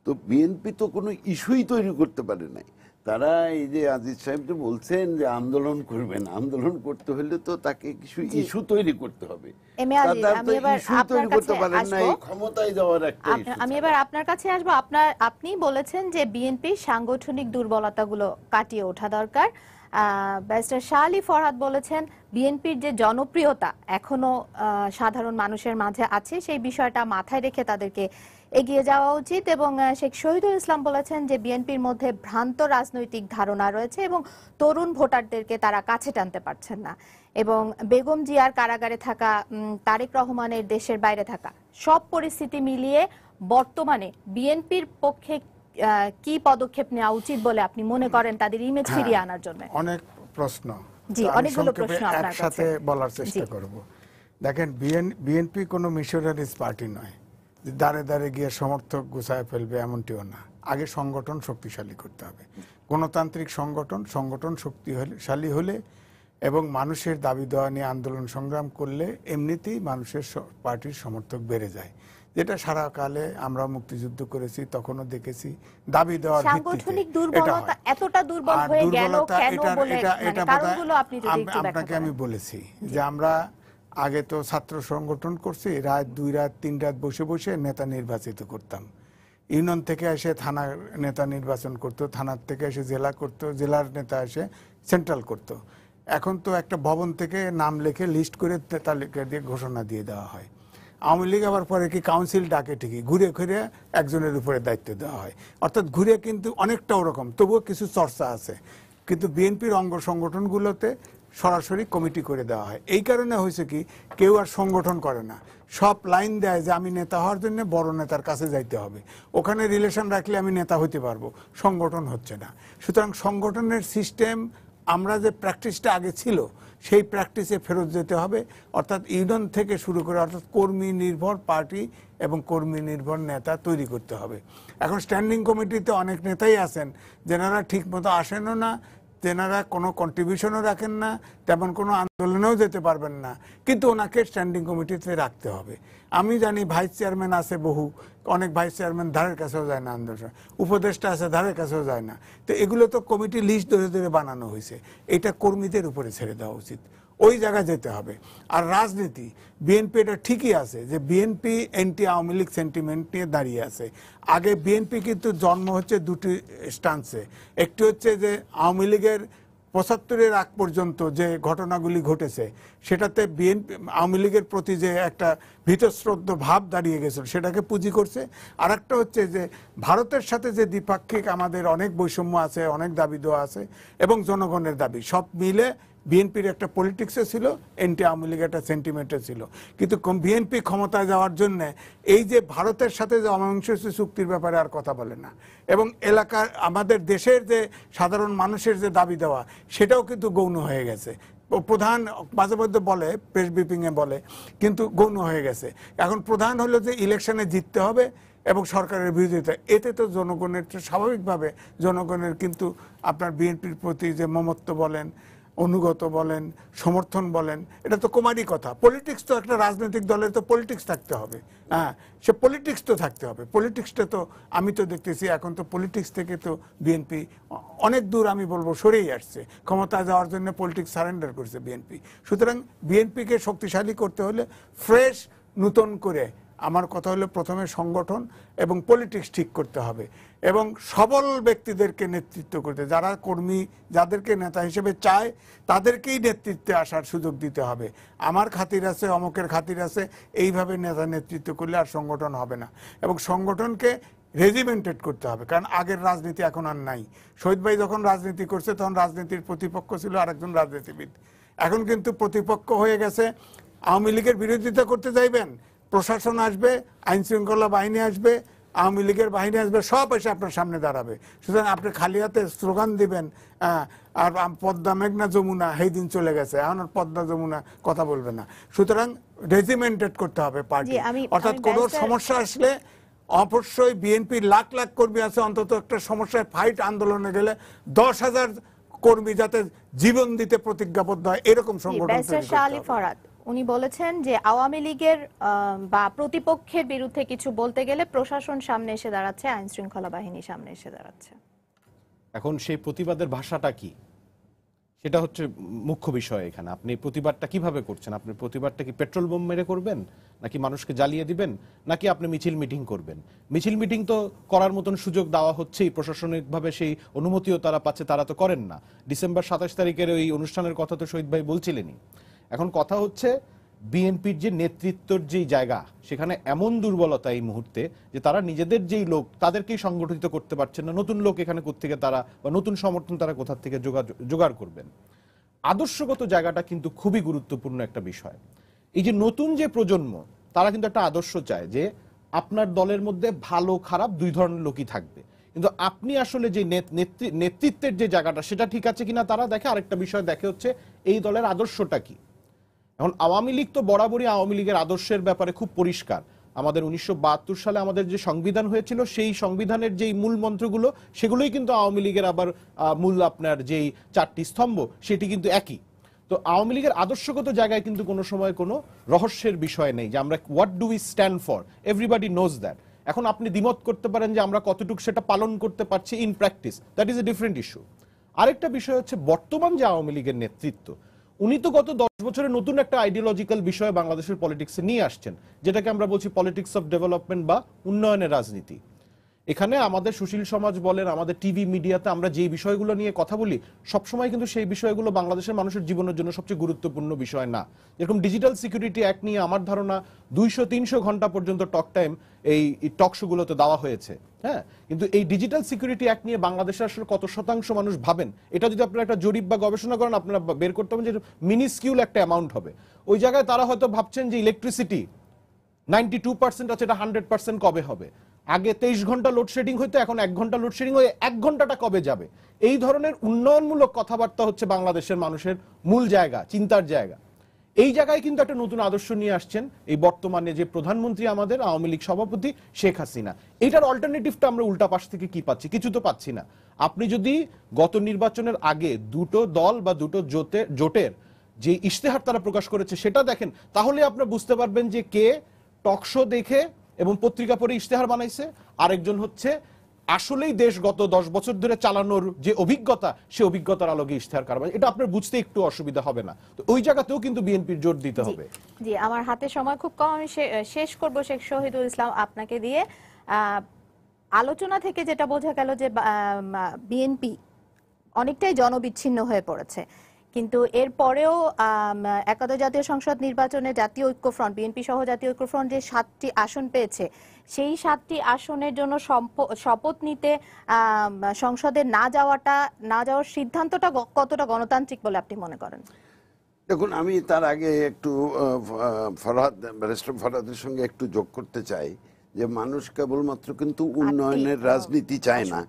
তো বিএনপি তো কোনো ইস্যুই তৈরি করতে পারে নাই। তারা এই যে আজিজ সাহেব যে বলছেন যে আন্দোলন করবেন, আন্দোলন করতে হলে তো তাকে কিছু ইস্যু তৈরি করতে হবে। আমি এবার আপনার কাছে আসবো। আপনি বলেছেন যে বিএনপির সাংগঠনিক দুর্বলতাগুলো কাটিয়ে ওঠা দরকার। ব্যারিস্টার শাহ আলী ফরহাদ বলেছেন বিএনপির যে জনপ্রিয়তা এখনো সাধারণ মানুষের মাঝে আছে, সেই বিষয়টা মাথায় রেখে তাদেরকে এগিয়ে যাওয়া উচিত। এবং শেখ শহীদুল ইসলাম বলেছেন যে বিএনপির মধ্যে ভ্রান্ত রাজনৈতিক ধারণা রয়েছে এবং তরুণ ভোটারদেরকে তারা কাছে টানতে পারছেন না। এবং বেগম জিয়ার কারাগারে থাকা, তারেক রহমানের দেশের বাইরে থাকা, সব পরিস্থিতি মিলিয়ে বর্তমানে বিএনপির পক্ষে কি পদক্ষেপ নেওয়া উচিত বলে আপনি মনে করেন তাদের ইমেজ ফিরিয়ে আনার জন্য? অনেক প্রশ্ন, জি, অনেকগুলো প্রশ্ন আপনার কাছে, একসাথে বলার চেষ্টা করব। দেখেন, বিএনপি কোনো মিশনারিজ পার্টি নয়, দাঁড়ে দাঁড়ে গিয়ে সমর্থক গুছায় ফেলবে এমনটিও না। আগে সংগঠন শক্তিশালী করতে হবে। গণতান্ত্রিক সংগঠন শক্তিশালী হলে এবং মানুষের দাবি দেওয়া নিয়ে আন্দোলন সংগ্রাম করলে এমনিতেই মানুষের পার্টির সমর্থক বেড়ে যায়, যেটা সারা কালে আমরা মুক্তিযুদ্ধ করেছি, তখনও দেখেছি দাবি দেওয়ার সাংগঠনিক দুর্বলতা এতটা দুর্বল হয়ে গেল কেন বলে কারণগুলো আপনি যদি একটু ব্যাখ্যা করেন। আপনাকে আমি বলেছি যে আমরা আগে তো ছাত্র সংগঠন করছি, রাত 2 রাত 3 রাত বসে বসে নেতা নির্বাচিত করতাম। ইউনিয়ন থেকে এসে থানার নেতা নির্বাচন করত, থানার থেকে এসে জেলা করত, জেলার নেতা এসে সেন্ট্রাল করত। এখন তো একটা ভবন থেকে নাম লিখে লিস্ট করে তালিকা দিয়ে ঘোষণা দিয়ে দেওয়া হয়। আওয়ামী লীগ আবার পরে কি কাউন্সিল ডাকে ঠিকই, ঘুরে ঘুরে একজনের উপরে দায়িত্ব দেওয়া হয়, অর্থাৎ ঘুরে কিন্তু অনেকটা ওরকম, তবুও কিছু চর্চা আছে। কিন্তু বিএনপির অঙ্গ সংগঠনগুলোতে সরাসরি কমিটি করে দেওয়া হয়। এই কারণে হয়েছে কি, কেউ আর সংগঠন করে না, সব লাইন দেয় যে আমি নেতা হওয়ার জন্য বড় নেতার কাছে যাইতে হবে, ওখানে রিলেশন রাখলে আমি নেতা হইতে পারবো, সংগঠন হচ্ছে না। সুতরাং সংগঠনের সিস্টেম, আমরা যে প্র্যাকটিসটা আগে ছিল সেই প্র্যাকটিসে ফেরত যেতে হবে, অর্থাৎ ইউনিয়ন থেকে শুরু করে, অর্থাৎ কর্মী নির্ভর পার্টি এবং কর্মী নির্ভর নেতা তৈরি করতে হবে। এখন স্ট্যান্ডিং কমিটিতে অনেক নেতাই আছেন যেনারা ঠিক মতো আসেনও না, তেনারা কোনো কন্ট্রিবিউশনও রাখেন না, তেমন কোনো আন্দোলনেও যেতে পারবেন না, কিন্তু ওনাকে স্ট্যান্ডিং কমিটিতে রাখতে হবে। আমি জানি ভাইস চেয়ারম্যান আছে বহু, অনেক ভাইস চেয়ারম্যান ধারের কাছেও যায় না আন্দোলন, উপদেষ্টা আছে ধারের কাছেও যায় না। তো এগুলো তো কমিটি লিস্ট ধরে ধরে বানানো হয়েছে, এটা কর্মীদের উপরে ছেড়ে দেওয়া উচিত, ওই জায়গায় যেতে হবে। আর রাজনীতি, বিএনপি এটা ঠিকই আছে যে BNP anti Awami League sentiment নিয়ে দাঁড়িয়ে আছে। আগে বিএনপি কিন্তু জন্ম হচ্ছে দুটি স্টান্সে, একটি হচ্ছে যে আওয়ামী লীগের ৭৫-এর আগ পর্যন্ত যে ঘটনাগুলি ঘটেছে সেটাতে বিএনপি আওয়ামী লীগের প্রতি যে একটা ভীতশ্রদ্ধ ভাব দাঁড়িয়ে গেছিল সেটাকে পুঁজি করছে। আর একটা হচ্ছে যে ভারতের সাথে যে দ্বিপাক্ষিক আমাদের অনেক বৈষম্য আছে, অনেক দাবি দেওয়া আছে এবং জনগণের দাবি সব মিলে বিএনপির একটা পলিটিক্সে ছিল, এন্টি আওয়ামী লীগ একটা সেন্টিমেন্টে ছিল। কিন্তু বিএনপি ক্ষমতায় যাওয়ার জন্য এই যে ভারতের সাথে যে অমীমাংসিত চুক্তির ব্যাপারে আর কথা বলে না, এবং এলাকার আমাদের দেশের যে সাধারণ মানুষের যে দাবি দেওয়া সেটাও কিন্তু গৌণ হয়ে গেছে। প্রধান মাঝে মধ্যে বলে, প্রেস ব্রিফিংয়ে বলে, কিন্তু গৌণ হয়ে গেছে। এখন প্রধান হলো যে ইলেকশনে জিততে হবে এবং সরকারের বিরোধিতা, এতে তো জনগণের স্বাভাবিকভাবে জনগণের কিন্তু আপনার বিএনপির প্রতি যে মমত্ব বলেন, অনুগত বলেন, সমর্থন বলেন, এটা তো কুমারী কথা। পলিটিক্স তো একটা রাজনৈতিক দলের তো পলিটিক্স থাকতে হবে, হ্যাঁ, সে পলিটিক্স তো থাকতে হবে। পলিটিক্সটা তো আমি তো দেখতেছি এখন তো পলিটিক্স থেকে তো বিএনপি অনেক দূর আমি বলবো সরেই আসছে, ক্ষমতা যাওয়ার জন্য পলিটিক্স সারেন্ডার করছে বিএনপি। সুতরাং বিএনপিকে শক্তিশালী করতে হলে ফ্রেশ নূতন করে, আমার কথা হলো প্রথমে সংগঠন এবং পলিটিক্স ঠিক করতে হবে এবং সবল ব্যক্তিদেরকে নেতৃত্ব করতে, যারা কর্মী যাদেরকে নেতা হিসেবে চায় তাদেরকেই নেতৃত্বে আসার সুযোগ দিতে হবে। আমার খাতির আছে, অমকের খাতির আছে, এইভাবে নেতা নেতৃত্ব করলে আর সংগঠন হবে না। এবং সংগঠনকে রেজিমেন্টেড করতে হবে, কারণ আগের রাজনীতি এখন আর নাই। শহীদ ভাই যখন রাজনীতি করছে তখন রাজনীতির প্রতিপক্ষ ছিল আরেকজন রাজনীতিবিদ, এখন কিন্তু প্রতিপক্ষ হয়ে গেছে। আওয়ামী লীগের বিরোধিতা করতে যাইবেন, প্রশাসন আসবে, আইন শৃঙ্খলা বাহিনী আসবে, আওয়ামী লীগের বাহিনী আসবে, সব এসে আপনার সামনে দাঁড়াবে। সুতরাং আপনি খালি হাতে স্লোগান দিবেন আর পদ্মা মেঘনা যমুনা সেই দিন চলে গেছে, এখন আর পদ্মা যমুনা কথা বলবে না। সুতরাং রেজিমেন্টেড করতে হবে পার্টি, অর্থাৎ কোনো সমস্যা আসলে অবশ্যই বিএনপি লাখ লাখ কর্মী আছে, অন্তত একটা সমস্যায় ফাইট আন্দোলনে গেলে ১০,০০০ কর্মী যাতে জীবন দিতে প্রতিজ্ঞাবদ্ধ হয় এরকম সংগঠন তৈরি করতে হবে। উনি বলেছেন যে আওয়ামী লীগের বা প্রতিপক্ষের বিরুদ্ধে কিছু বলতে গেলে প্রশাসন সামনে এসে দাঁড়াচ্ছে, আইন শৃঙ্খলা বাহিনী সামনে এসে দাঁড়াচ্ছে। এখন সেই প্রতিবাদের ভাষাটা কি, সেটা হচ্ছে মুখ্য বিষয় এখানে। আপনি প্রতিবাদটা কিভাবে করছেন? আপনি প্রতিবাদটা কি পেট্রোল বোম মেরে করবেন, নাকি মানুষকে জ্বালিয়ে দিবেন, নাকি আপনি মিছিল মিটিং করবেন? মিছিল মিটিং তো করার মতন সুযোগ দেওয়া হচ্ছেই, প্রশাসনিকভাবে সেই অনুমতিও তারা পাচ্ছে, তারা তো করেন না। ডিসেম্বর ২৭ তারিখের ওই অনুষ্ঠানের কথা তো শহীদ ভাই বলছিলেনই। এখন কথা হচ্ছে বিএনপির যে নেতৃত্বর যেই জায়গা, সেখানে এমন দুর্বলতা এই মুহূর্তে যে তারা নিজেদের যেই লোক তাদেরকেই সংগঠিত করতে পারছেন না। নতুন লোক এখানে কোত্থেকে তারা, বা নতুন সমর্থন তারা কোথা থেকে জোগাড় করবেন? আদর্শগত জায়গাটা কিন্তু খুবই গুরুত্বপূর্ণ একটা বিষয়। এই যে নতুন যে প্রজন্ম, তারা কিন্তু একটা আদর্শ চায় যে আপনার দলের মধ্যে ভালো খারাপ দুই ধরনের লোকই থাকবে, কিন্তু আপনি আসলে যে নেতৃত্বের যে জায়গাটা সেটা ঠিক আছে কিনা তারা দেখে। আরেকটা বিষয় দেখে হচ্ছে এই দলের আদর্শটা কি। এখন আওয়ামী লীগ তো বরাবরই আওয়ামী লীগের আদর্শের ব্যাপারে খুব পরিষ্কার। আমাদের ১৯৭২ সালে আমাদের যে সংবিধান হয়েছিল, সেই সংবিধানের যেই মূল মন্ত্রগুলো সেগুলোই কিন্তু আওয়ামী লীগের আবার মূল আপনার যেই ৪টি স্তম্ভ সেটি কিন্তু একই। তো আওয়ামী লীগের আদর্শগত জায়গায় কিন্তু কোনো সময় কোনো রহস্যের বিষয় নেই যে আমরা what do we stand for, everybody knows that. এখন আপনি দ্বিমত করতে পারেন যে আমরা কতটুকু সেটা পালন করতে পারছি in practice, that is a different issue. আরেকটা বিষয় হচ্ছে বর্তমান যে আওয়ামী লীগের নেতৃত্ব, উনি তো গত ১০ বছরে নতুন একটা আইডিওলজিক্যাল বিষয় বাংলাদেশের পলিটিক্সে নিয়ে আসছেন, যেটাকে আমরা বলছি পলিটিক্স অফ ডেভেলপমেন্ট বা উন্নয়নের রাজনীতি। এখানে আমাদের সুশীল সমাজ বলেন, আমাদের টিভি মিডিয়াতে আমরা যে বিষয়গুলো নিয়ে কথা বলি সবসময় কিন্তু সেই বিষয়গুলো বাংলাদেশের মানুষের জীবনের জন্য সবচেয়ে গুরুত্বপূর্ণ বিষয় না। যেরকম ডিজিটাল সিকিউরিটি অ্যাক্ট নিয়ে আমার ধারণা 200-300 ঘন্টা পর্যন্ত টক টাইম এই টক শোগুলোতে দেওয়া হয়েছে। হ্যাঁ, কিন্তু এই ডিজিটাল সিকিউরিটি অ্যাক্ট নিয়ে বাংলাদেশের আসলে কত শতাংশ মানুষ ভাবেন, এটা যদি আপনারা একটা জরিপ বা গবেষণা করেন আপনারা বের করতে পারবেন যে মিনিস্কিউল একটা অ্যামাউন্ট হবে। ওই জায়গায় তারা হয়তো ভাবছেন যে ইলেকট্রিসিটি 92% আছে, এটা 100% কবে হবে। আগে 23 ঘন্টা লোডশেডিং হইতো, এখন 1 ঘন্টা লোডশেডিং হয়ে 1 ঘন্টাটা কবে যাবে। এই ধরনের উন্নয়নমূলক কথাবার্তা হচ্ছে বাংলাদেশের মানুষের মূল জায়গা, চিন্তার জায়গা। এই জায়গায় কিন্তু একটা নতুন আদর্শ নিয়ে আসছেন এই বর্তমানে যে প্রধানমন্ত্রী আমাদের আওয়ামী লীগ সভাপতি শেখ হাসিনা। এটার অল্টারনেটিভটা আমরা উল্টা পাশ থেকে কি পাচ্ছি? কিছু তো পাচ্ছি না। আপনি যদি গত নির্বাচনের আগে দুটো দল বা দুটো জোটের যে ইশতেহার তারা প্রকাশ করেছে সেটা দেখেন, তাহলে আপনারা বুঝতে পারবেন যে কে টকশো দেখে এবং পত্রিকা পড়ে ইশতেহার বানাইছে, আরেকজন হচ্ছে আসলেই দেশ গত 10 বছর ধরে চালানোর যে অভিজ্ঞতা সে অভিজ্ঞতার আলোকে ইশতেহার কারবার। এটা আপনার বুঝতে একটু অসুবিধা হবে না। তো ওই জায়গাতেও কিন্তু বিএনপির জোর দিতে হবে। জি, আমার হাতে সময় খুব কম, আমি শেষ করব শেখ শহীদুল ইসলাম আপনাকে দিয়ে। আলোচনা থেকে যেটা বোঝা গেল যে বিএনপি অনেকটাই জনবিচ্ছিন্ন হয়ে পড়েছে, কিন্তু এরপরেও একাদশ জাতীয় সংসদ নির্বাচনে জাতীয় ঐক্যফ্রন্ট, বিএনপি সহ জাতীয় ঐক্যফ্রন্ট যে 7টি আসন পেয়েছে, সেই 7টি আসনের জন্য শপথ নিতে সংসদে না যাওয়ার সিদ্ধান্তটা কতটা গণতান্ত্রিক বলে আপনি মনে করেন? দেখুন, আমি তার আগে একটু ব্যারিস্টার ফরহাদের সঙ্গে একটু যোগ করতে চাই যে মানুষ কেবলমাত্র কিন্তু উন্নয়নের রাজনীতি চায় না,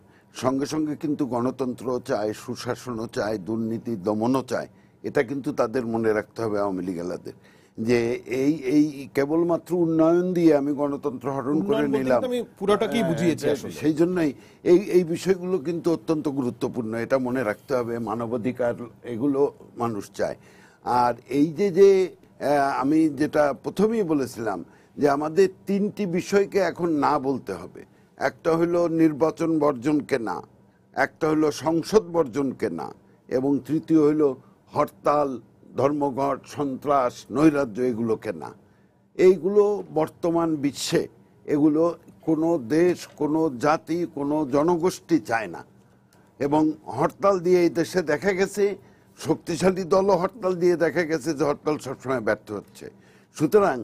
সঙ্গে সঙ্গে কিন্তু গণতন্ত্র চায়, সুশাসনও চায়, দুর্নীতি দমনও চায়। এটা কিন্তু তাদের মনে রাখতে হবে আওয়ামী লীগালাদের, যে এই কেবলমাত্র উন্নয়ন দিয়ে আমি গণতন্ত্র হরণ করে নিলাম, আমি পুরোটাকেই বুঝিয়েছি আসলে। সেই জন্যই এই বিষয়গুলো কিন্তু অত্যন্ত গুরুত্বপূর্ণ, এটা মনে রাখতে হবে। মানবাধিকার এগুলো মানুষ চায়। আর এই যে আমি যেটা প্রথমেই বলেছিলাম যে আমাদের 3টি বিষয়কে এখন না বলতে হবে। একটা হলো নির্বাচন বর্জনকে না, একটা হলো সংসদ বর্জনকে না, এবং তৃতীয় হলো হরতাল, ধর্মঘট, সন্ত্রাস, নৈরাজ্য এগুলোকে না। এইগুলো বর্তমান বিশ্বে এগুলো কোনো দেশ, কোনো জাতি, কোনো জনগোষ্ঠী চায় না। এবং হরতাল দিয়ে এই দেশে দেখা গেছে, শক্তিশালী দলও হরতাল দিয়ে দেখা গেছে যে হরতাল সবসময় ব্যর্থ হচ্ছে। সুতরাং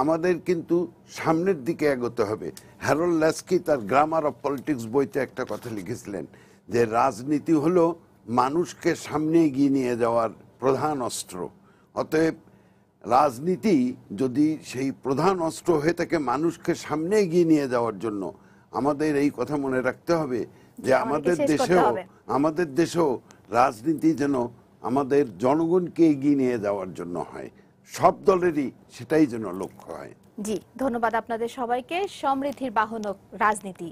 আমাদের কিন্তু সামনের দিকে এগোতে হবে। হ্যারল্ড ল্যাস্কি তার গ্রামার অফ পলিটিক্স বইতে একটা কথা লিখেছিলেন যে রাজনীতি হলো মানুষকে সামনে এগিয়ে নিয়ে যাওয়ার প্রধান অস্ত্র। অতএব রাজনীতি যদি সেই প্রধান অস্ত্র হয়ে থাকে মানুষকে সামনে এগিয়ে নিয়ে যাওয়ার জন্য, আমাদের এই কথা মনে রাখতে হবে যে আমাদের দেশেও রাজনীতি যেন আমাদের জনগণকে এগিয়ে নিয়ে যাওয়ার জন্য হয়, সব দলেরই সেটাই যেন লক্ষ্য হয়। জি, ধন্যবাদ আপনাদের সবাইকে। সমৃদ্ধির বাহনক রাজনীতি,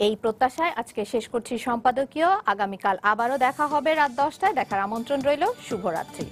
এই প্রত্যাশায় আজকে শেষ করছি সম্পাদকীয়। আগামীকাল আবারও দেখা হবে রাত 10টায়। দেখার আমন্ত্রণ রইল। শুভরাত্রি।